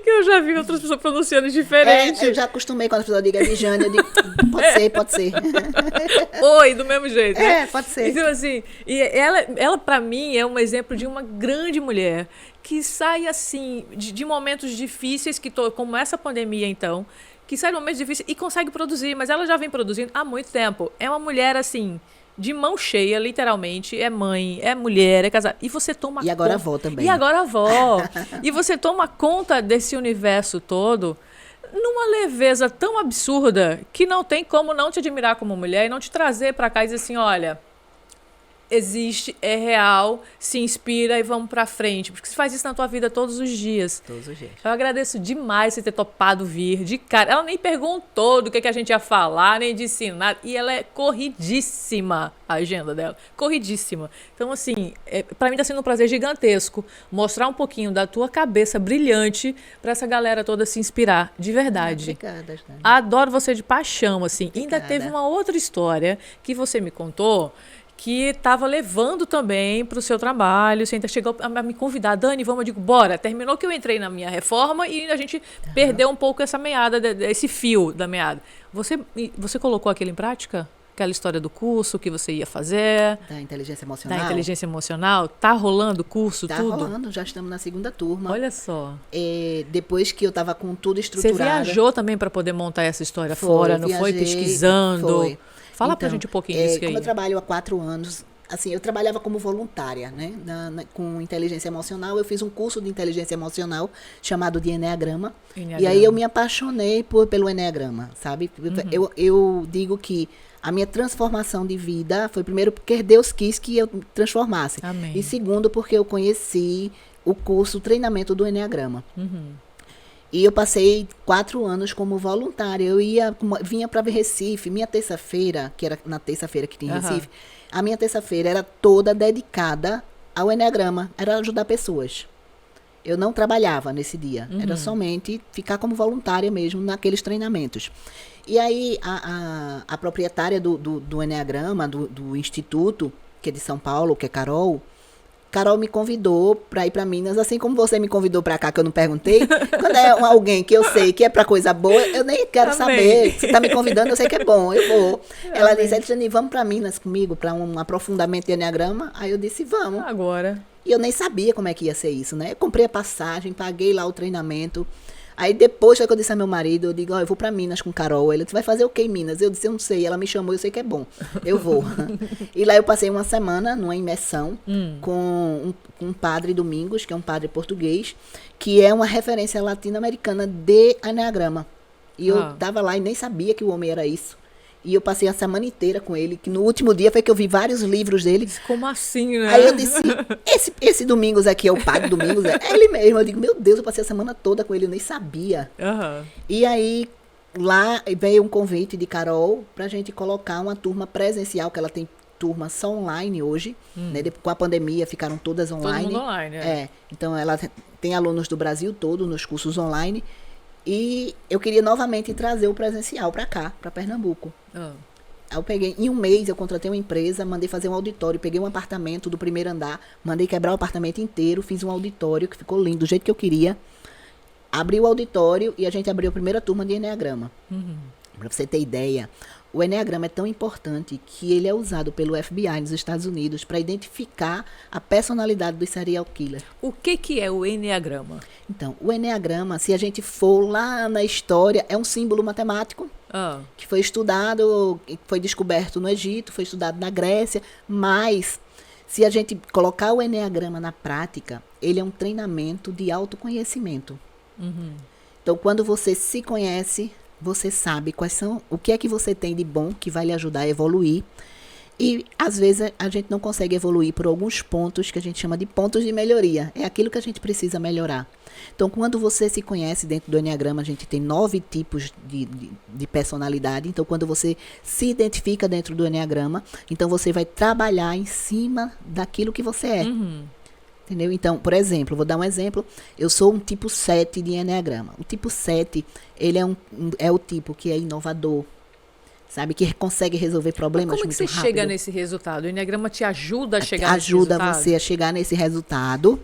S1: Que eu já vi outras pessoas pronunciando diferente.
S2: Eu já acostumei quando as pessoas digam Edjani, eu digo, pode ser.
S1: Oi, do mesmo jeito. Né?
S2: Pode ser.
S1: Então, assim, e ela para mim, é um exemplo de uma grande mulher que sai, assim, de momentos difíceis, como essa pandemia, então, que sai de momentos difíceis e consegue produzir, mas ela já vem produzindo há muito tempo. É uma mulher, assim, de mão cheia, literalmente, é mãe, é mulher, é casada. E você toma conta...
S2: E agora avó também.
S1: E agora avó. E você toma conta desse universo todo numa leveza tão absurda que não tem como não te admirar como mulher e não te trazer pra cá e dizer assim, olha... existe, é real, se inspira e vamos pra frente. Porque você faz isso na tua vida todos os dias.
S2: Todos os dias.
S1: Eu agradeço demais você ter topado vir de cara. Ela nem perguntou do que a gente ia falar, nem disse nada. E ela é corridíssima, a agenda dela. Corridíssima. Então, assim, pra mim tá sendo um prazer gigantesco mostrar um pouquinho da tua cabeça brilhante pra essa galera toda se inspirar. De verdade.
S2: Obrigada, Jane.
S1: Adoro você de paixão, assim.
S2: Obrigada.
S1: Ainda teve uma outra história que você me contou que estava levando também para o seu trabalho. Você ainda chegou a me convidar, Dani, vamos, eu digo, bora. Terminou que eu entrei na minha reforma e a gente perdeu um pouco essa meada, esse fio da meada. Você colocou aquilo em prática? Aquela história do curso que você ia fazer?
S2: Da inteligência emocional? Da
S1: inteligência emocional. Tá rolando o curso, tudo? Tá
S2: rolando, já estamos na segunda turma.
S1: Olha só.
S2: Depois que eu estava com tudo estruturado...
S1: Você viajou também para poder montar essa história fora, não foi? Pesquisando? Foi. Fala pra gente um pouquinho disso aí.
S2: Como eu trabalho há 4 anos, assim, eu trabalhava como voluntária, né? Com inteligência emocional. Eu fiz um curso de inteligência emocional chamado de Eneagrama. E aí eu me apaixonei pelo Eneagrama, sabe? Eu digo que a minha transformação de vida foi primeiro porque Deus quis que eu transformasse.
S1: Amém.
S2: E segundo porque eu conheci o curso, o treinamento do Eneagrama. E eu passei 4 anos como voluntária. Eu vinha para Recife. Minha terça-feira, que era na terça-feira que tinha em Recife, a minha terça-feira era toda dedicada ao Eneagrama. Era ajudar pessoas. Eu não trabalhava nesse dia. Era somente ficar como voluntária mesmo naqueles treinamentos. E aí a proprietária do Eneagrama, do Instituto, que é de São Paulo, que é Carol me convidou para ir para Minas, assim como você me convidou para cá, que eu não perguntei. Quando é alguém que eu sei que é para coisa boa, eu nem quero saber. Se tá me convidando, eu sei que é bom, eu vou. Ela disse, Edjani, vamos para Minas comigo, para um aprofundamento de Eneagrama? Aí eu disse, vamos.
S1: Agora.
S2: E eu nem sabia como é que ia ser isso, né? Eu comprei a passagem, paguei lá o treinamento. Aí depois que eu disse a meu marido, eu digo, eu vou pra Minas com Carol. Ele disse, vai fazer o que em Minas? Eu disse, eu não sei. Ela me chamou, eu sei que é bom. Eu vou. E lá eu passei uma semana numa imersão com um padre Domingos, que é um padre português, que é uma referência latino-americana de Eneagrama. E eu tava lá e nem sabia que o homem era isso. E eu passei a semana inteira com ele, que no último dia foi que eu vi vários livros dele.
S1: Como assim, né?
S2: Aí eu disse, esse Domingos aqui é o padre Domingos? É ele mesmo. Eu digo, meu Deus, eu passei a semana toda com ele, eu nem sabia. E aí, lá veio um convite de Carol pra gente colocar uma turma presencial, que ela tem turma só online hoje, né? Com a pandemia ficaram todas online.
S1: Todo mundo online,
S2: Então ela tem alunos do Brasil todo nos cursos online. E eu queria novamente trazer o presencial para cá, para Pernambuco. Aí eu peguei, em um mês eu contratei uma empresa, mandei fazer um auditório, peguei um apartamento do primeiro andar, mandei quebrar o apartamento inteiro, fiz um auditório que ficou lindo, do jeito que eu queria. Abri o auditório e a gente abriu a primeira turma de Eneagrama. Para você ter ideia, o Eneagrama é tão importante que ele é usado pelo FBI nos Estados Unidos para identificar a personalidade do serial killer.
S1: O que é o Eneagrama?
S2: Então, o Eneagrama, se a gente for lá na história, é um símbolo matemático que foi estudado, foi descoberto no Egito, foi estudado na Grécia, mas se a gente colocar o Eneagrama na prática, ele é um treinamento de autoconhecimento. Então, quando você se conhece, você sabe o que é que você tem de bom que vai lhe ajudar a evoluir. E, às vezes, a gente não consegue evoluir por alguns pontos que a gente chama de pontos de melhoria. É aquilo que a gente precisa melhorar. Então, quando você se conhece dentro do Eneagrama, a gente tem 9 tipos de personalidade. Então, quando você se identifica dentro do Eneagrama, então você vai trabalhar em cima daquilo que você é. Entendeu? Então, por exemplo, vou dar um exemplo. Eu sou um tipo 7 de Eneagrama. O tipo 7, ele é o tipo que é inovador, sabe? Que consegue resolver problemas muito rápido.
S1: Como que você chega nesse resultado? O Eneagrama te ajuda a chegar nesse
S2: resultado?
S1: Ajuda
S2: você a chegar nesse resultado.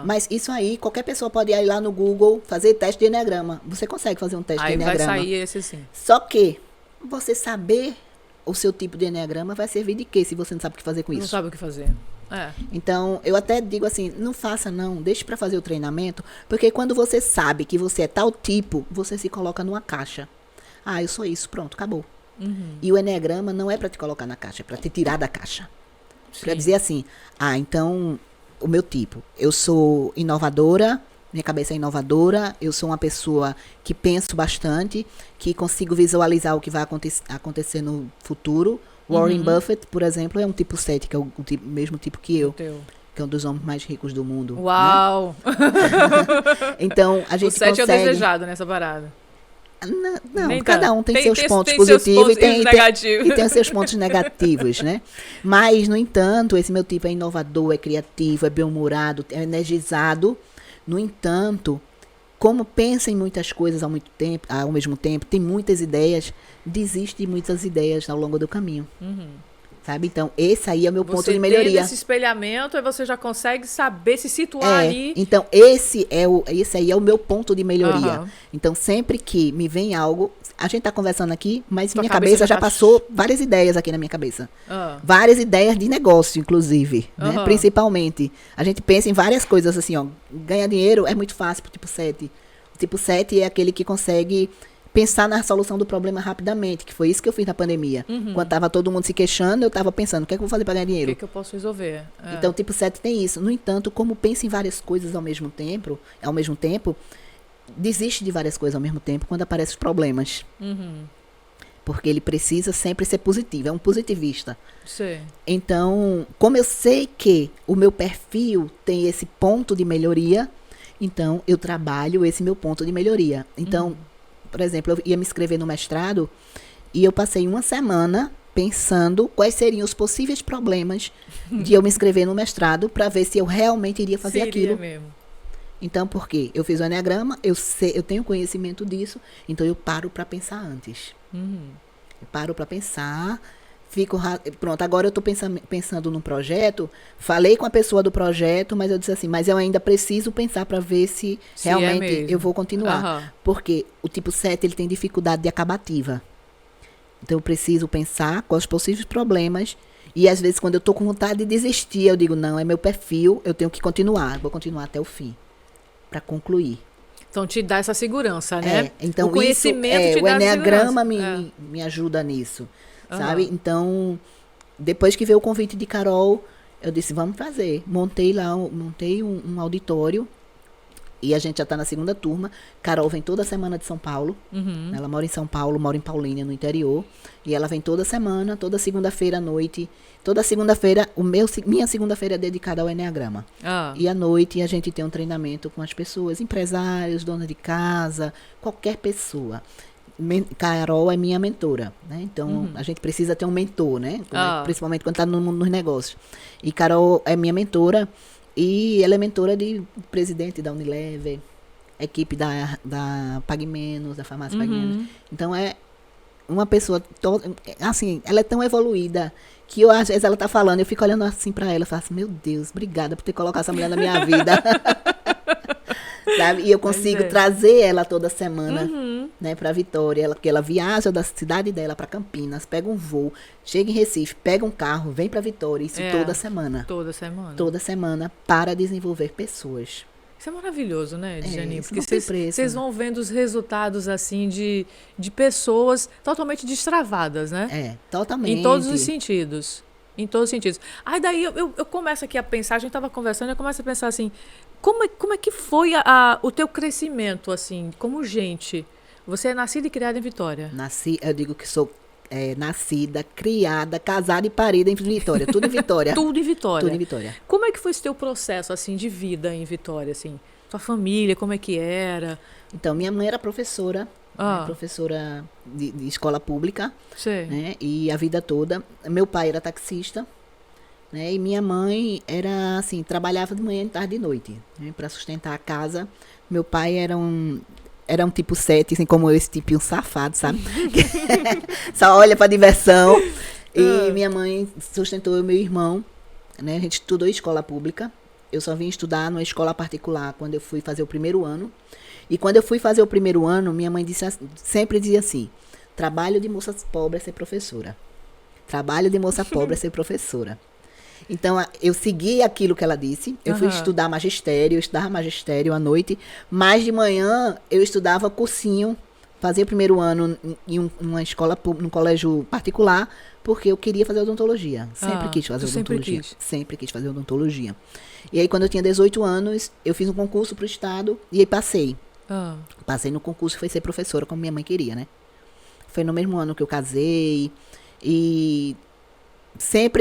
S2: Mas isso aí, qualquer pessoa pode ir lá no Google, fazer teste de Eneagrama. Você consegue fazer um teste de Eneagrama.
S1: Aí vai sair esse sim.
S2: Só que você saber o seu tipo de Eneagrama vai servir de quê se você não sabe o que fazer com isso?
S1: Não sabe o que fazer.
S2: Então, eu até digo assim, não faça não, deixe para fazer o treinamento, porque quando você sabe que você é tal tipo, você se coloca numa caixa. Eu sou isso, pronto, acabou. E o Eneagrama não é para te colocar na caixa, é para te tirar da caixa. Para dizer assim, então, o meu tipo, eu sou inovadora, minha cabeça é inovadora, eu sou uma pessoa que penso bastante, que consigo visualizar o que vai acontecer no futuro. Warren Buffett, por exemplo, é um tipo 7, que é o mesmo tipo que eu. Que é um dos homens mais ricos do mundo.
S1: Uau!
S2: Né? Então, a gente consegue...
S1: O 7 é o desejado nessa parada.
S2: Não, cada um tem seus pontos positivos e tem os seus pontos negativos, né? Mas, no entanto, esse meu tipo é inovador, é criativo, é bem-humorado, é energizado. No entanto, como pensa em muitas coisas ao mesmo tempo, tem muitas ideias, desiste de muitas ideias ao longo do caminho. Sabe? Então, esse aí é o meu ponto de melhoria. Você tem
S1: esse espelhamento, aí você já consegue saber se situar ali.
S2: Então, esse aí é o meu ponto de melhoria. Então, sempre que me vem algo, a gente está conversando aqui, mas minha cabeça já passou várias ideias aqui na minha cabeça. Várias ideias de negócio, inclusive, né? Principalmente. A gente pensa em várias coisas assim, ganhar dinheiro é muito fácil pro tipo 7. O tipo 7 é aquele que consegue pensar na solução do problema rapidamente, que foi isso que eu fiz na pandemia. Quando tava todo mundo se queixando, eu tava pensando, o que é que eu vou fazer para ganhar dinheiro?
S1: O que eu posso resolver?
S2: Então, o tipo 7 tem isso. No entanto, como pensa em várias coisas ao mesmo tempo, desiste de várias coisas ao mesmo tempo quando aparecem os problemas. Porque ele precisa sempre ser positivo, é um positivista.
S1: Sim.
S2: Então, como eu sei que o meu perfil tem esse ponto de melhoria, então eu trabalho esse meu ponto de melhoria. Então, por exemplo, eu ia me inscrever no mestrado e eu passei uma semana pensando quais seriam os possíveis problemas de eu me inscrever no mestrado para ver se eu realmente iria fazer aquilo.
S1: Mesmo.
S2: Então, por quê? Eu fiz o Eneagrama, eu tenho conhecimento disso, então eu paro para pensar antes. Eu paro para pensar, pronto, agora eu estou pensando num projeto, falei com a pessoa do projeto, mas eu disse assim, mas eu ainda preciso pensar para ver se realmente eu vou continuar. Porque o tipo 7, ele tem dificuldade de acabativa. Então, eu preciso pensar quais os possíveis problemas. E, às vezes, quando eu estou com vontade de desistir, eu digo, não, é meu perfil, eu tenho que continuar. Vou continuar até o fim, para concluir.
S1: Então, te dá essa segurança, né?
S2: Então,
S1: o conhecimento te
S2: o
S1: dá
S2: Eneagrama me ajuda nisso, sabe? Então, depois que veio o convite de Carol, eu disse, vamos fazer. Montei um auditório. E a gente já está na segunda turma. Carol vem toda semana de São Paulo. Ela mora em São Paulo, mora em Paulínia, no interior. E ela vem toda semana, toda segunda-feira à noite. Toda segunda-feira, minha segunda-feira é dedicada ao Eneagrama. E à noite a gente tem um treinamento com as pessoas, empresários, donas de casa, qualquer pessoa. Carol é minha mentora, né? Então, a gente precisa ter um mentor, né? Principalmente quando está nos negócios. E Carol é minha mentora. E ela é mentora de presidente da Unilever, equipe da Pague Menos, da farmácia Pague Menos. Então, é uma pessoa, assim, ela é tão evoluída que eu, às vezes ela tá falando, eu fico olhando assim pra ela e falo assim, meu Deus, obrigada por ter colocado essa mulher na minha vida. sabe? E eu consigo trazer ela toda semana, né, para Vitória, porque ela viaja da cidade dela para Campinas, pega um voo, chega em Recife, pega um carro, vem para Vitória, isso toda semana.
S1: Toda semana.
S2: Toda semana para desenvolver pessoas.
S1: Isso é maravilhoso, né, Djaninha?
S2: Isso
S1: Porque vocês vão vendo os resultados, assim, de pessoas totalmente destravadas, né?
S2: Totalmente.
S1: Em todos os sentidos. Em todos os sentidos. Aí daí eu começo aqui a pensar, a gente estava conversando, eu começo a pensar assim, como é que foi o teu crescimento, assim, como gente? Você é nascida e criada em Vitória?
S2: Eu digo que sou nascida, criada, casada e parida em Vitória. Tudo em Vitória.
S1: Tudo em Vitória.
S2: Tudo em Vitória.
S1: Como é que foi esse teu processo, assim, de vida em Vitória, assim? Tua família, como é que era?
S2: Então, minha mãe era professora, né, professora de escola pública, né, e a vida toda. Meu pai era taxista, né, e minha mãe era, assim, trabalhava de manhã, de tarde e de noite, né, para sustentar a casa. Meu pai era um tipo 7, assim como eu, esse tipo um safado, sabe? Só olha pra diversão. E minha mãe sustentou eu e meu irmão, né? A gente estudou em escola pública. Eu só vim estudar numa escola particular quando eu fui fazer o primeiro ano. E quando eu fui fazer o primeiro ano, minha mãe sempre dizia assim: trabalho de moça pobre é ser professora. Trabalho de moça pobre é ser professora. Então, eu segui aquilo que ela disse. Eu fui estudar magistério, eu estudava magistério à noite, mas de manhã eu estudava cursinho, fazia o primeiro ano em uma escola, num colégio particular, porque eu queria fazer odontologia. Sempre quis fazer odontologia. Sempre quis fazer odontologia. E aí, quando eu tinha 18 anos, eu fiz um concurso para o estado e aí passei. Passei no concurso e fui ser professora, como minha mãe queria, né? Foi no mesmo ano que eu casei e...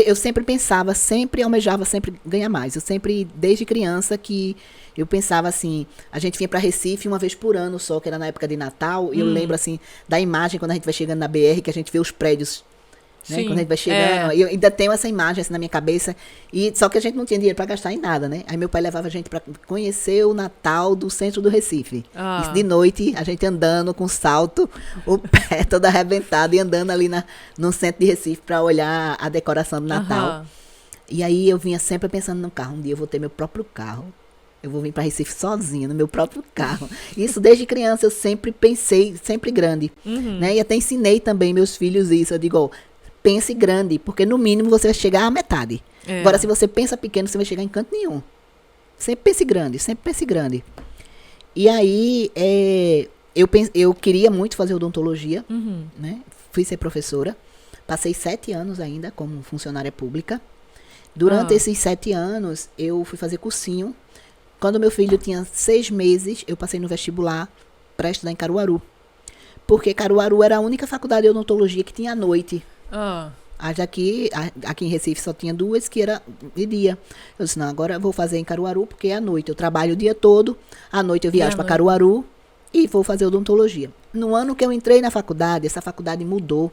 S2: eu sempre pensava, sempre almejava, sempre ganhar mais. Eu sempre, desde criança, que eu pensava assim, a gente vinha para Recife uma vez por ano só, que era na época de Natal, e eu lembro assim, da imagem quando a gente vai chegando na BR, que a gente vê os prédios, né? Quando a gente vai chegando, eu ainda tenho essa imagem assim na minha cabeça, só que a gente não tinha dinheiro para gastar em nada, né? Aí meu pai levava a gente para conhecer o Natal do centro do Recife. Isso de noite, a gente andando com salto, o pé todo arrebentado, e andando ali no centro de Recife para olhar a decoração do Natal. E aí eu vinha sempre pensando no carro, um dia eu vou ter meu próprio carro. Eu vou vir para Recife sozinha, no meu próprio carro. Isso desde criança eu sempre pensei, sempre grande. Né? E até ensinei também meus filhos isso. Eu digo, pense grande, porque no mínimo você vai chegar à metade. Agora, se você pensa pequeno, você vai chegar em canto nenhum. Sempre pense grande, sempre pense grande. E aí, eu queria muito fazer odontologia, né? Fui ser professora. Passei 7 anos ainda como funcionária pública. Durante esses 7 anos, eu fui fazer cursinho. Quando meu filho tinha 6 meses, eu passei no vestibular para estudar em Caruaru. Porque Caruaru era a única faculdade de odontologia que tinha à noite. Aqui em Recife só tinha 2 que era de dia. Eu disse, não, agora eu vou fazer em Caruaru porque é à noite. Eu trabalho o dia todo, à noite eu viajo para Caruaru e vou fazer odontologia. No ano que eu entrei na faculdade, essa faculdade mudou.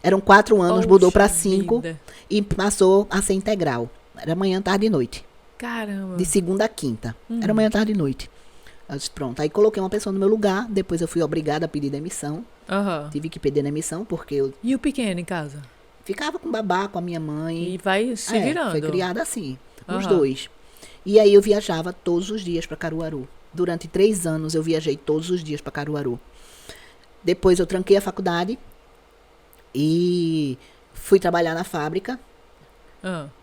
S2: Eram 4 anos, mudou para 5 e passou a ser integral. Era manhã, tarde e noite.
S1: Caramba.
S2: De segunda a quinta. Era manhã, tarde e noite. Eu disse, pronto. Aí coloquei uma pessoa no meu lugar, depois eu fui obrigada a pedir demissão. Tive que pedir demissão porque eu...
S1: E o pequeno em casa?
S2: Ficava com babá, com a minha mãe.
S1: E vai se virando.
S2: Foi criada assim, os 2. E aí eu viajava todos os dias para Caruaru. Durante 3 anos eu viajei todos os dias para Caruaru. Depois eu tranquei a faculdade e fui trabalhar na fábrica.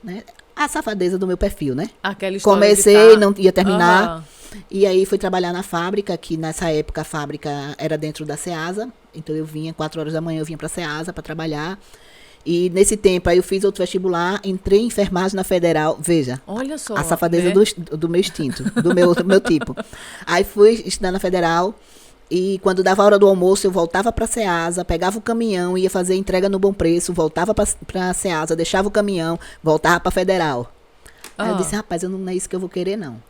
S2: Né? A safadeza do meu perfil, né?
S1: Aquela história
S2: comecei, não ia terminar. E aí fui trabalhar na fábrica, que nessa época a fábrica era dentro da Ceasa. Então eu vinha, 4 horas da manhã eu vinha para a Ceasa para trabalhar. E nesse tempo aí eu fiz outro vestibular, entrei em enfermagem na Federal. Veja,
S1: olha só,
S2: a safadeza, né? do meu instinto, do meu tipo. Aí fui estudar na Federal. E quando dava a hora do almoço, eu voltava para a Ceasa, pegava o caminhão, ia fazer entrega no Bom Preço, voltava para a Ceasa, deixava o caminhão, voltava para a Federal. Aí eu disse, rapaz, não é isso que eu vou querer, não.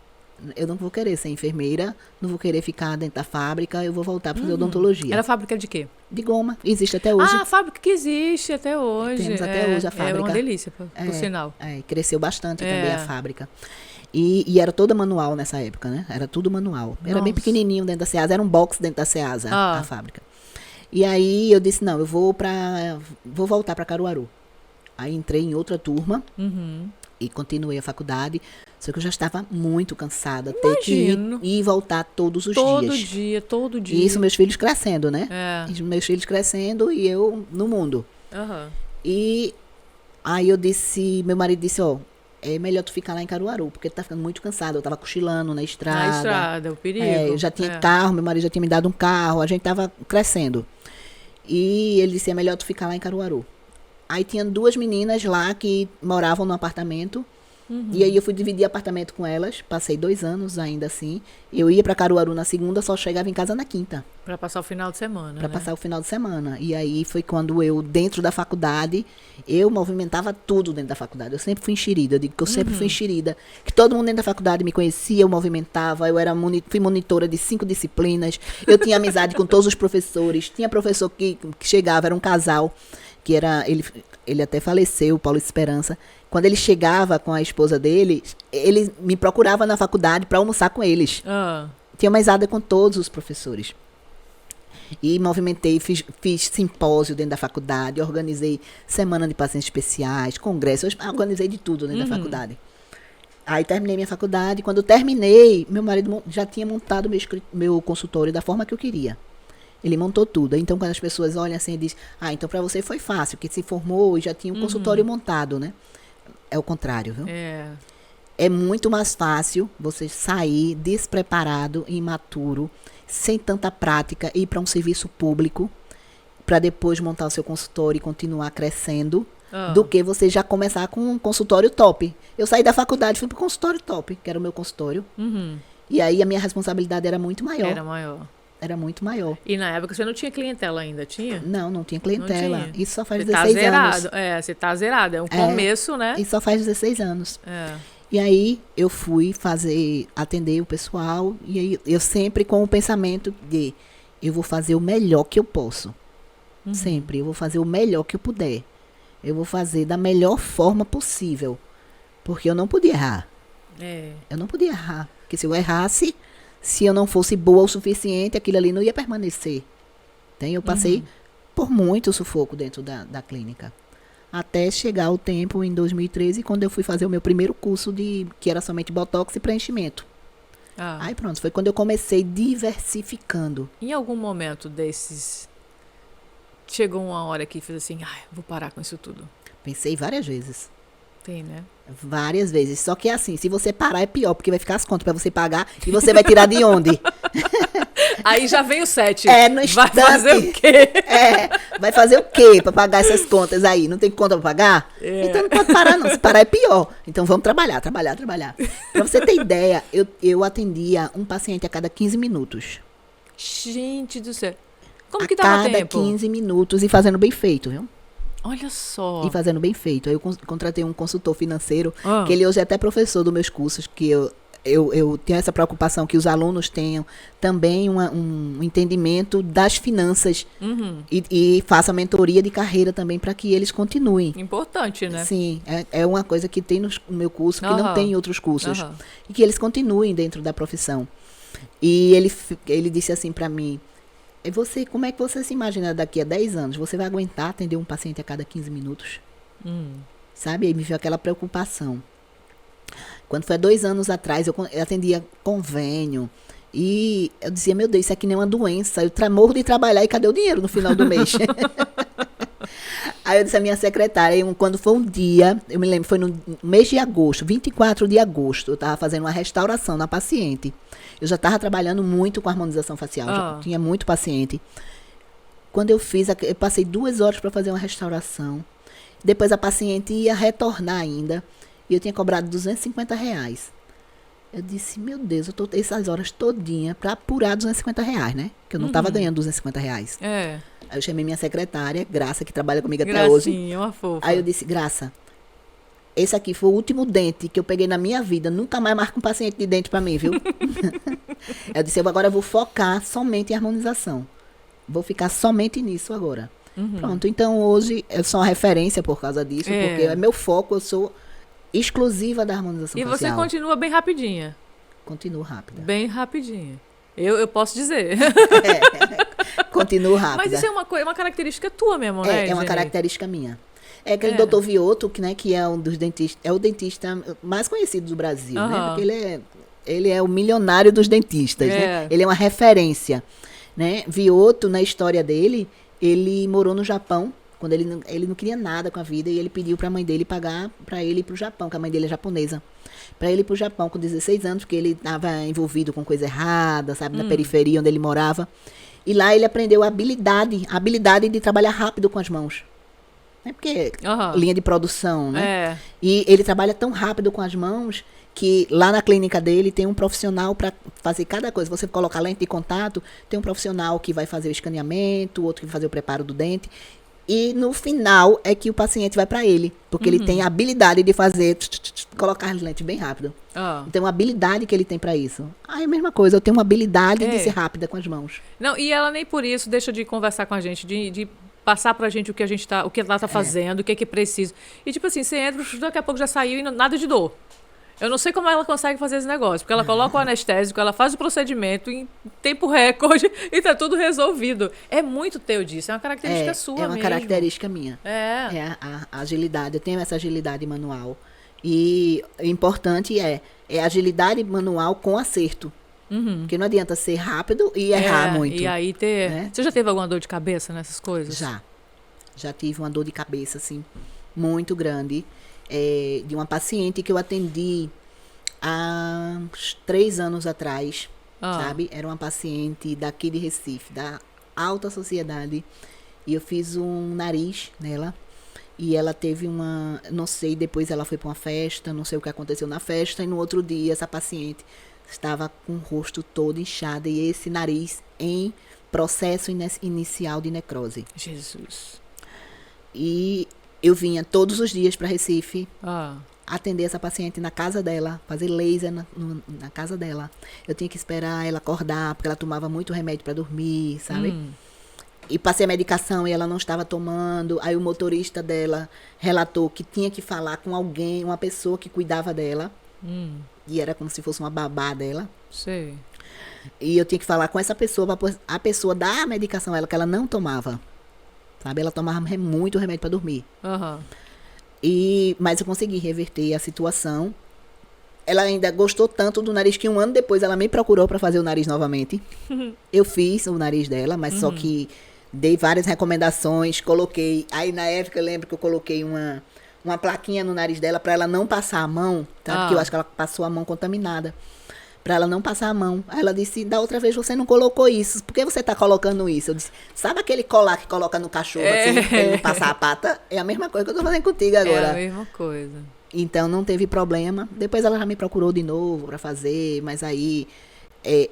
S2: Eu não vou querer ser enfermeira, não vou querer ficar dentro da fábrica, eu vou voltar para fazer odontologia.
S1: Era fábrica de quê?
S2: De goma, existe até hoje.
S1: A fábrica que existe até hoje.
S2: Temos até hoje a fábrica.
S1: É uma delícia, por sinal.
S2: Cresceu bastante também a fábrica. E era toda manual nessa época, né? Era tudo manual. Era bem pequenininho dentro da Ceasa, era um box dentro da Ceasa, a fábrica. E aí eu disse, não, eu vou voltar para Caruaru. Aí entrei em outra turma e continuei a faculdade. Só que eu já estava muito cansada. Ter que ir
S1: Imagino.
S2: e voltar todos os
S1: Todo
S2: dias.
S1: dia, todo dia.
S2: E isso, meus filhos crescendo, né?
S1: É.
S2: E meus filhos crescendo e eu no mundo.
S1: Aham.
S2: E aí eu disse, meu marido disse, ó, é melhor tu ficar lá em Caruaru, porque tu tá ficando muito cansado. Eu tava cochilando na estrada.
S1: Na estrada, o perigo.
S2: Eu já tinha carro, meu marido já tinha me dado um carro, a gente tava crescendo. E ele disse, é melhor tu ficar lá em Caruaru. Aí tinha 2 meninas lá que moravam no apartamento. E aí eu fui dividir apartamento com elas. Passei 2 anos ainda assim. Eu ia pra Caruaru na segunda, só chegava em casa na quinta.
S1: Pra passar o final de semana,
S2: Pra
S1: né?
S2: passar o final de semana. E aí foi quando eu, dentro da faculdade, eu movimentava tudo dentro da faculdade. Eu sempre fui enxerida. Eu digo que eu sempre fui enxerida. Que todo mundo dentro da faculdade me conhecia, eu movimentava. Eu era fui monitora de 5 disciplinas. Eu tinha amizade com todos os professores. Tinha professor que chegava, era um casal, que era... Ele até faleceu, Paulo Esperança. Quando ele chegava com a esposa dele, ele me procurava na faculdade para almoçar com eles.
S1: Ah,
S2: Tinha amizade com todos os professores. E movimentei, fiz simpósio dentro da faculdade, organizei semana de pacientes especiais, congressos, organizei de tudo dentro da faculdade. Aí terminei minha faculdade. Quando eu terminei, meu marido já tinha montado meu consultório da forma que eu queria. Ele montou tudo. Então, quando as pessoas olham assim e dizem, então para você foi fácil, que se formou e já tinha um consultório montado, né? É o contrário, viu? É muito mais fácil você sair despreparado, imaturo, sem tanta prática, ir para um serviço público, para depois montar o seu consultório e continuar crescendo, do que você já começar com um consultório top. Eu saí da faculdade, fui para o consultório top, que era o meu consultório. E aí a minha responsabilidade era muito maior.
S1: Era maior.
S2: Era muito maior.
S1: E na época você não tinha clientela ainda, tinha?
S2: Não tinha clientela.
S1: Não tinha.
S2: Isso só faz
S1: Você tá
S2: 16 anos.
S1: zerado. Você tá zerado. É um começo, né?
S2: Isso só faz 16 anos.
S1: É.
S2: E aí eu fui atender o pessoal, e aí eu sempre com o pensamento de eu vou fazer o melhor que eu posso. Sempre, eu vou fazer o melhor que eu puder. Eu vou fazer da melhor forma possível. Porque eu não podia errar. Eu não podia errar. Porque se eu errasse, se eu não fosse boa o suficiente, aquilo ali não ia permanecer. Então, eu passei por muito sufoco dentro da clínica. Até chegar o tempo, em 2013, quando eu fui fazer o meu primeiro curso que era somente botox e preenchimento. Aí pronto, foi quando eu comecei diversificando.
S1: Em algum momento desses, chegou uma hora que fez assim, vou parar com isso tudo.
S2: Pensei várias vezes.
S1: Tem, né?
S2: Várias vezes. Só que é assim, se você parar é pior, porque vai ficar as contas pra você pagar e você vai tirar de onde?
S1: Aí já vem o 7.
S2: No
S1: Vai
S2: instante.
S1: fazer o quê?
S2: Vai fazer o quê pra pagar essas contas aí? Não tem conta pra pagar? Então não pode parar não, se parar é pior. Então vamos trabalhar. Pra você ter ideia, eu atendia um paciente a cada 15 minutos.
S1: Gente do céu. Como que dava
S2: A cada
S1: tempo?
S2: 15 minutos e fazendo bem feito, viu?
S1: Olha só.
S2: E fazendo bem feito. Aí eu contratei um consultor financeiro,
S1: Ah.
S2: que ele hoje é até professor dos meus cursos, que eu tenho essa preocupação que os alunos tenham também um entendimento das finanças e faça mentoria de carreira também para que eles continuem.
S1: Importante, né?
S2: Sim, é uma coisa que tem no meu curso, que não tem em outros cursos.
S1: Aham.
S2: E que eles continuem dentro da profissão. E ele disse assim para mim, como é que você se imagina daqui a 10 anos? Você vai aguentar atender um paciente a cada 15 minutos? Sabe? Aí me veio aquela preocupação. Quando foi há 2 anos atrás, eu atendia convênio. E eu dizia, meu Deus, isso aqui nem é uma doença. Eu morro de trabalhar e cadê o dinheiro no final do mês? Aí eu disse à minha secretária, quando foi um dia, eu me lembro, foi no mês de agosto, 24 de agosto, eu estava fazendo uma restauração na paciente. Eu já estava trabalhando muito com harmonização facial, já tinha muito paciente. Quando eu passei 2 horas para fazer uma restauração. Depois a paciente ia retornar ainda. E eu tinha cobrado R$250. Eu disse, meu Deus, eu tô essas horas todinha para apurar R$250, né? Que eu não estava ganhando R$250. Aí eu chamei minha secretária, Graça, que trabalha comigo até hoje.
S1: Gracinha, uma fofa.
S2: Aí eu disse, Graça, esse aqui foi o último dente que eu peguei na minha vida. Nunca mais marca um paciente de dente para mim, viu? Eu disse, agora eu vou focar somente em harmonização. Vou ficar somente nisso agora. Pronto, então hoje eu sou uma referência por causa disso, porque é meu foco, eu sou exclusiva da harmonização facial.
S1: E você continua bem rapidinha.
S2: Continuo rápida.
S1: Bem rapidinha. Eu posso dizer.
S2: Continuo rápida.
S1: Mas isso é uma característica tua mesmo, né?
S2: É uma
S1: Jenny?
S2: característica minha. É aquele doutor Vioto, que, né, que é um dos dentistas, é o dentista mais conhecido do Brasil, né? Porque ele é o milionário dos dentistas, né? Ele é uma referência, né? Vioto, na história dele, ele morou no Japão, quando ele não queria nada com a vida, e ele pediu para a mãe dele pagar para ele ir pro Japão, que a mãe dele é japonesa. Para ele ir pro Japão com 16 anos, porque ele estava envolvido com coisa errada, sabe, na periferia onde ele morava. E lá ele aprendeu a habilidade de trabalhar rápido com as mãos. É porque linha de produção, né? E ele trabalha tão rápido com as mãos que lá na clínica dele tem um profissional para fazer cada coisa. Você coloca a lente de contato, tem um profissional que vai fazer o escaneamento, outro que vai fazer o preparo do dente. E no final é que o paciente vai para ele, porque ele tem a habilidade de fazer, colocar as lentes bem rápido. Então, a habilidade que ele tem para isso. É a mesma coisa, eu tenho uma habilidade de ser rápida com as mãos.
S1: Não, e ela nem por isso deixa de conversar com a gente, de passar pra gente o que ela tá fazendo, o que é que precisa. E tipo assim, você entra, daqui a pouco já saiu e nada de dor. Eu não sei como ela consegue fazer esse negócio, porque ela coloca o anestésico, ela faz o procedimento em tempo recorde e tá tudo resolvido. É muito teu disso, é uma característica sua mesmo.
S2: É uma característica minha. É a agilidade, eu tenho essa agilidade manual. E o importante é agilidade manual com acerto. Porque não adianta ser rápido e errar muito.
S1: E aí ter... Você já teve alguma dor de cabeça nessas coisas?
S2: Já tive uma dor de cabeça, assim, muito grande. De uma paciente que eu atendi há uns 3 anos atrás, sabe? Era uma paciente daqui de Recife, da alta sociedade. E eu fiz um nariz nela. E ela teve não sei, depois ela foi para uma festa, não sei o que aconteceu na festa. E no outro dia, essa paciente estava com o rosto todo inchado e esse nariz em processo inicial de necrose.
S1: Jesus.
S2: E eu vinha todos os dias para Recife atender essa paciente na casa dela, fazer laser na casa dela. Eu tinha que esperar ela acordar, porque ela tomava muito remédio para dormir, sabe? E passei a medicação e ela não estava tomando. Aí o motorista dela relatou que tinha que falar com alguém, uma pessoa que cuidava dela. E era como se fosse uma babá dela.
S1: Sei.
S2: E eu tinha que falar com essa pessoa, para a pessoa dar a medicação a ela, que ela não tomava. Sabe? Ela tomava muito remédio para dormir. Mas eu consegui reverter a situação. Ela ainda gostou tanto do nariz que 1 ano depois ela me procurou para fazer o nariz novamente. Eu fiz o nariz dela, mas só que dei várias recomendações, coloquei... Aí na época eu lembro que eu coloquei uma plaquinha no nariz dela para ela não passar a mão, tá? Porque eu acho que ela passou a mão contaminada. Para ela não passar a mão. Aí ela disse, da outra vez você não colocou isso. Por que você tá colocando isso? Eu disse, sabe aquele colar que coloca no cachorro assim, pra ele não passar a pata? É a mesma coisa que eu tô fazendo contigo agora.
S1: É a mesma coisa.
S2: Então não teve problema. Depois ela já me procurou de novo para fazer, mas aí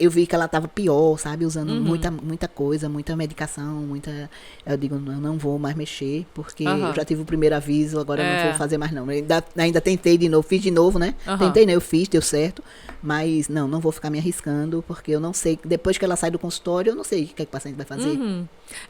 S2: eu vi que ela tava pior, sabe? Usando muita coisa, muita medicação, eu digo, eu não vou mais mexer, porque eu já tive o primeiro aviso, agora eu não vou fazer mais não. Eu ainda tentei de novo, fiz de novo, né? Tentei, né? Eu fiz, deu certo. Mas não vou ficar me arriscando, porque eu não sei, depois que ela sai do consultório, eu não sei o que o paciente vai fazer.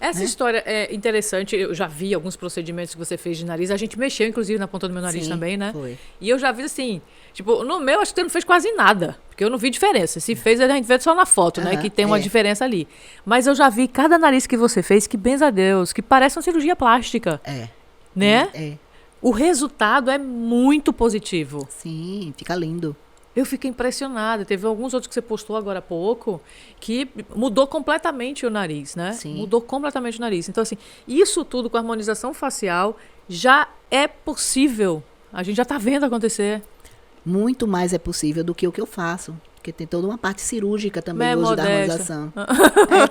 S1: Essa história é interessante, eu já vi alguns procedimentos que você fez de nariz, a gente mexeu, inclusive, na ponta do meu nariz também, né?
S2: Foi.
S1: E eu já vi assim, tipo, no meu acho que você não fez quase nada, porque eu não vi diferença. Se fez, a gente vê só na foto, né? Que tem uma diferença ali. Mas eu já vi cada nariz que você fez, que benza a Deus, que parece uma cirurgia plástica. Né? O resultado é muito positivo.
S2: Sim, fica lindo.
S1: Eu fiquei impressionada. Teve alguns outros que você postou agora há pouco que mudou completamente o nariz, né?
S2: Sim.
S1: Mudou completamente o nariz. Então, assim, isso tudo com harmonização facial já é possível. A gente já está vendo acontecer.
S2: Muito mais é possível do que o que eu faço. Porque tem toda uma parte cirúrgica também hoje da harmonização.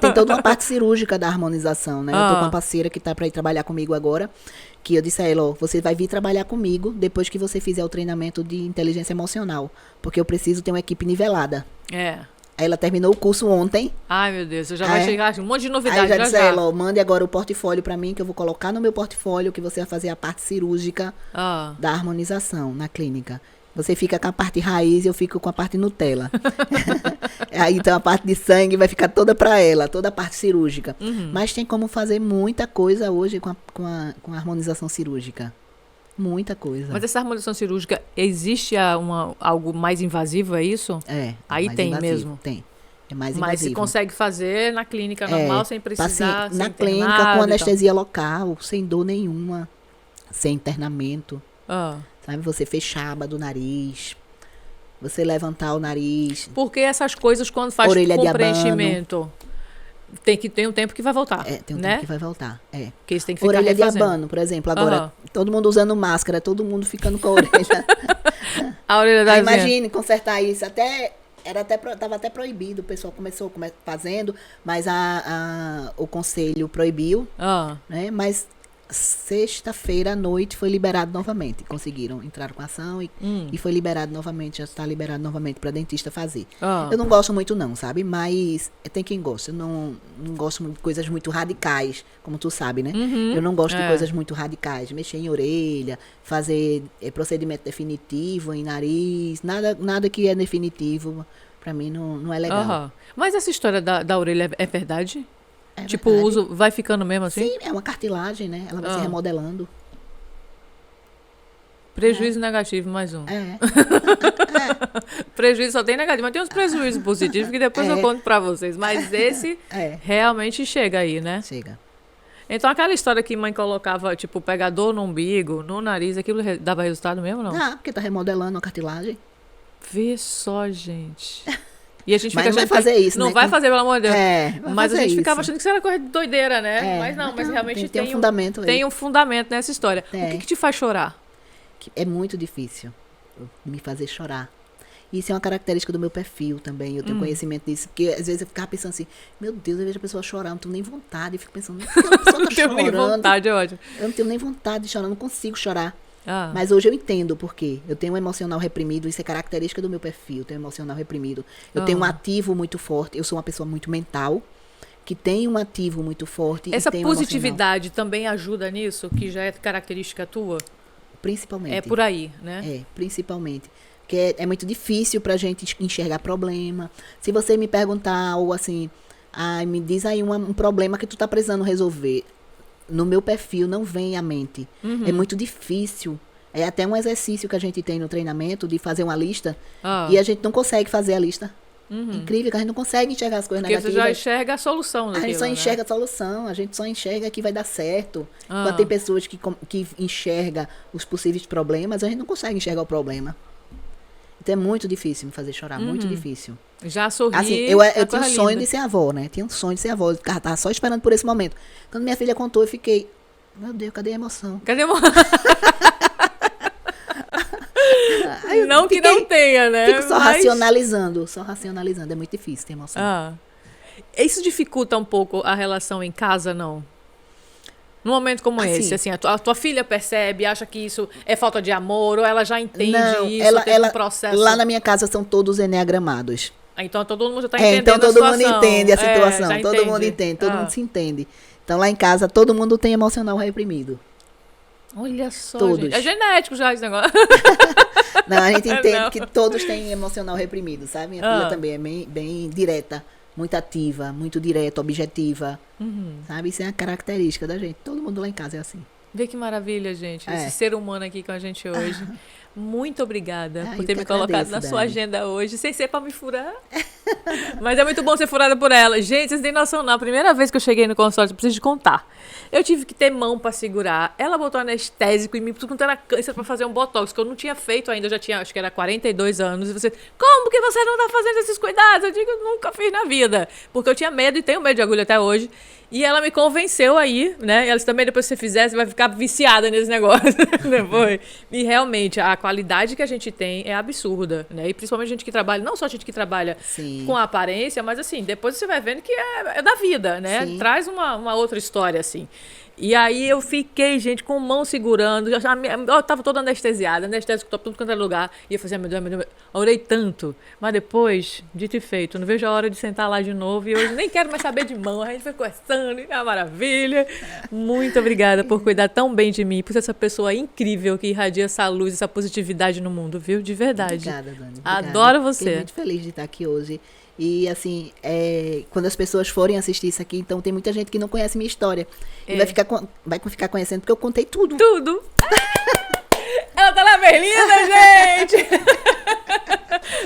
S2: Tem toda uma parte cirúrgica da harmonização, né? Eu tô com uma parceira que tá para ir trabalhar comigo agora, que eu disse a ela, você vai vir trabalhar comigo depois que você fizer o treinamento de inteligência emocional, porque eu preciso ter uma equipe nivelada. Aí ela terminou o curso ontem.
S1: Ai, meu Deus, já vai chegar um monte de novidade.
S2: Aí eu já disse a ela, mande agora o portfólio para mim, que eu vou colocar no meu portfólio, que você vai fazer a parte cirúrgica da harmonização na clínica. Você fica com a parte raiz e eu fico com a parte Nutella. Aí, então, a parte de sangue vai ficar toda para ela, toda a parte cirúrgica. Mas tem como fazer muita coisa hoje com a harmonização cirúrgica. Muita coisa.
S1: Mas essa harmonização cirúrgica, existe algo mais invasivo, é isso?
S2: Aí
S1: tem invasivo, mesmo?
S2: Tem. É mais invasivo.
S1: Mas se consegue fazer na clínica normal, sem precisar,
S2: na clínica, com anestesia local, sem dor nenhuma. sem internamento,
S1: Ah.
S2: sabe? Você fechar a aba do nariz, você levantar o nariz.
S1: Porque essas coisas, quando faz
S2: Orelha
S1: com
S2: de abano.
S1: preenchimento, tem um tempo que vai voltar.
S2: Tem um
S1: né?
S2: tempo que vai voltar.
S1: Porque isso tem que ficar
S2: Orelha de
S1: refazendo.
S2: abano, por exemplo. Agora, todo mundo usando máscara, todo mundo ficando com a orelha.
S1: A orelha da
S2: Aí,
S1: Zinha.
S2: imagine consertar isso. Tava até proibido. O pessoal começou fazendo, mas o conselho proibiu,
S1: Ah.
S2: né? Mas sexta-feira à noite foi liberado novamente. Conseguiram entrar com a ação e foi liberado novamente. Já está liberado novamente para dentista fazer.
S1: Ah.
S2: Eu não gosto muito não, sabe? Mas tem quem gosta. Eu não gosto de coisas muito radicais, como tu sabe, né? Eu não gosto de coisas muito radicais. Mexer em orelha, fazer procedimento definitivo em nariz. Nada que é definitivo, pra mim, não é legal.
S1: Aham. Mas essa história da orelha é verdade?
S2: É
S1: Tipo,
S2: verdade.
S1: o uso vai ficando mesmo assim?
S2: Sim, é uma cartilagem, né? Ela vai se remodelando.
S1: Prejuízo negativo, mais um.
S2: É.
S1: Prejuízo só tem negativo, mas tem uns prejuízos positivos que depois eu conto pra vocês. Mas esse realmente chega aí, né?
S2: Chega.
S1: Então aquela história que mãe colocava, tipo, pegador no umbigo, no nariz, aquilo dava resultado mesmo, não?
S2: Ah, porque tá remodelando a cartilagem.
S1: Vê só, gente. E a gente
S2: Mas
S1: fica
S2: não vai
S1: achando
S2: fazer isso,
S1: não
S2: né?
S1: vai fazer, pelo amor de Deus.
S2: Vai
S1: Mas a
S2: fazer
S1: gente ficava
S2: isso.
S1: achando que isso era coisa de doideira, né? Mas
S2: mas
S1: realmente
S2: tem um fundamento aí.
S1: tem um fundamento nessa história.
S2: É.
S1: O que te faz chorar?
S2: É muito difícil me fazer chorar. Isso é uma característica do meu perfil também. Eu tenho conhecimento disso. Porque às vezes eu ficava pensando assim, meu Deus, eu vejo a pessoa chorar, eu não tenho nem vontade. Eu fico pensando, por que a pessoa tá
S1: Não tenho nem
S2: chorando?
S1: vontade, é ótimo.
S2: Eu não tenho nem vontade de chorar, eu não consigo chorar.
S1: Ah.
S2: Mas hoje eu entendo por quê. Eu tenho um emocional reprimido, isso é característica do meu perfil. Eu tenho um emocional reprimido. Eu tenho um ativo muito forte. Eu sou uma pessoa muito mental, que tem um ativo muito forte.
S1: Essa
S2: e tem um emocional.
S1: positividade também ajuda nisso, que já é característica tua?
S2: Principalmente.
S1: É por aí, né?
S2: Principalmente. Porque é muito difícil pra gente enxergar problema. Se você me perguntar, ou assim, me diz aí um problema que tu tá precisando resolver. No meu perfil não vem à mente. É muito difícil. É até um exercício que a gente tem no treinamento de fazer uma lista e a gente não consegue fazer a lista. Incrível que a gente não consegue enxergar as coisas
S1: Porque
S2: negativas.
S1: você já enxerga a solução daquilo,
S2: A gente só
S1: né?
S2: enxerga a solução, a gente só enxerga que vai dar certo. Quando tem pessoas que enxergam os possíveis problemas, a gente não consegue enxergar o problema. Então é muito difícil me fazer chorar, muito difícil.
S1: Já sorri.
S2: Assim, eu tinha um sonho de ser avó, né? Tinha um sonho de ser avó. Eu tava só esperando por esse momento. Quando minha filha contou, eu fiquei, meu Deus, cadê a emoção?
S1: Cadê o... Não que não tenha, né?
S2: Fico só racionalizando, é muito difícil ter emoção.
S1: Isso dificulta um pouco a relação em casa, não? Num momento como esse, assim, a tua filha percebe, acha que isso é falta de amor, ou ela já entende isso, tem um processo...
S2: Lá na minha casa são todos enneagramados.
S1: Então todo mundo já tá entendendo
S2: então todo
S1: a
S2: mundo
S1: situação.
S2: entende a situação,
S1: já
S2: todo mundo entende, todo mundo se entende. Então lá em casa todo mundo tem emocional reprimido.
S1: Olha só,
S2: todos.
S1: gente. É genético já esse negócio.
S2: Não, a gente entende que todos têm emocional reprimido, sabe? Minha filha também é bem direta, muito ativa, muito direta, objetiva. Sabe? Isso é uma característica da gente. Todo mundo lá em casa é assim.
S1: Vê que maravilha, gente. Esse ser humano aqui com a gente hoje. Muito obrigada por ter me colocado na sua agenda hoje, sem ser pra me furar. Mas é muito bom ser furada por ela. Gente, vocês têm noção, não. A primeira vez que eu cheguei no consultório, eu preciso te contar. Eu tive que ter mão pra segurar. Ela botou anestésico em mim, porque era câncer pra fazer um botox, que eu não tinha feito ainda. Eu já tinha, acho que era 42 anos. E você, como que você não tá fazendo esses cuidados? Eu digo, eu nunca fiz na vida. Porque eu tinha medo e tenho medo de agulha até hoje. E ela me convenceu aí, né? E ela disse, também, depois que você fizer, você vai ficar viciada nesse negócio. Depois. E realmente, a qualidade que a gente tem é absurda, né? E principalmente a gente que trabalha, não só a gente que trabalha com a aparência, mas assim, depois você vai vendo que é da vida, né?
S2: Sim.
S1: Traz uma outra história, assim. E aí eu fiquei, gente, com mão segurando, eu tava toda anestesiada, anestésico top, tudo quanto era lugar. E eu fazia, meu Deus, eu orei tanto. Mas depois, dito e feito, não vejo a hora de sentar lá de novo. E hoje nem quero mais saber de mão, a gente foi conversando, é uma maravilha. Muito obrigada por cuidar tão bem de mim, por ser essa pessoa incrível que irradia essa luz, essa positividade no mundo, viu? De verdade.
S2: Obrigada, Dani.
S1: Adoro você.
S2: Fiquei muito feliz de estar aqui hoje. E assim, quando as pessoas forem assistir isso aqui, então tem muita gente que não conhece minha história. E vai ficar conhecendo, porque eu contei tudo.
S1: Tudo! Ela tá na Berlinda, gente!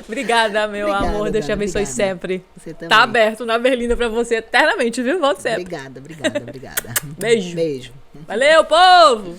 S1: Obrigada, meu amor. Deus te abençoe sempre.
S2: Você também.
S1: Tá aberto na Berlinda pra você eternamente, viu? Volte sempre.
S2: Obrigada.
S1: Beijo.
S2: Beijo.
S1: Valeu, povo!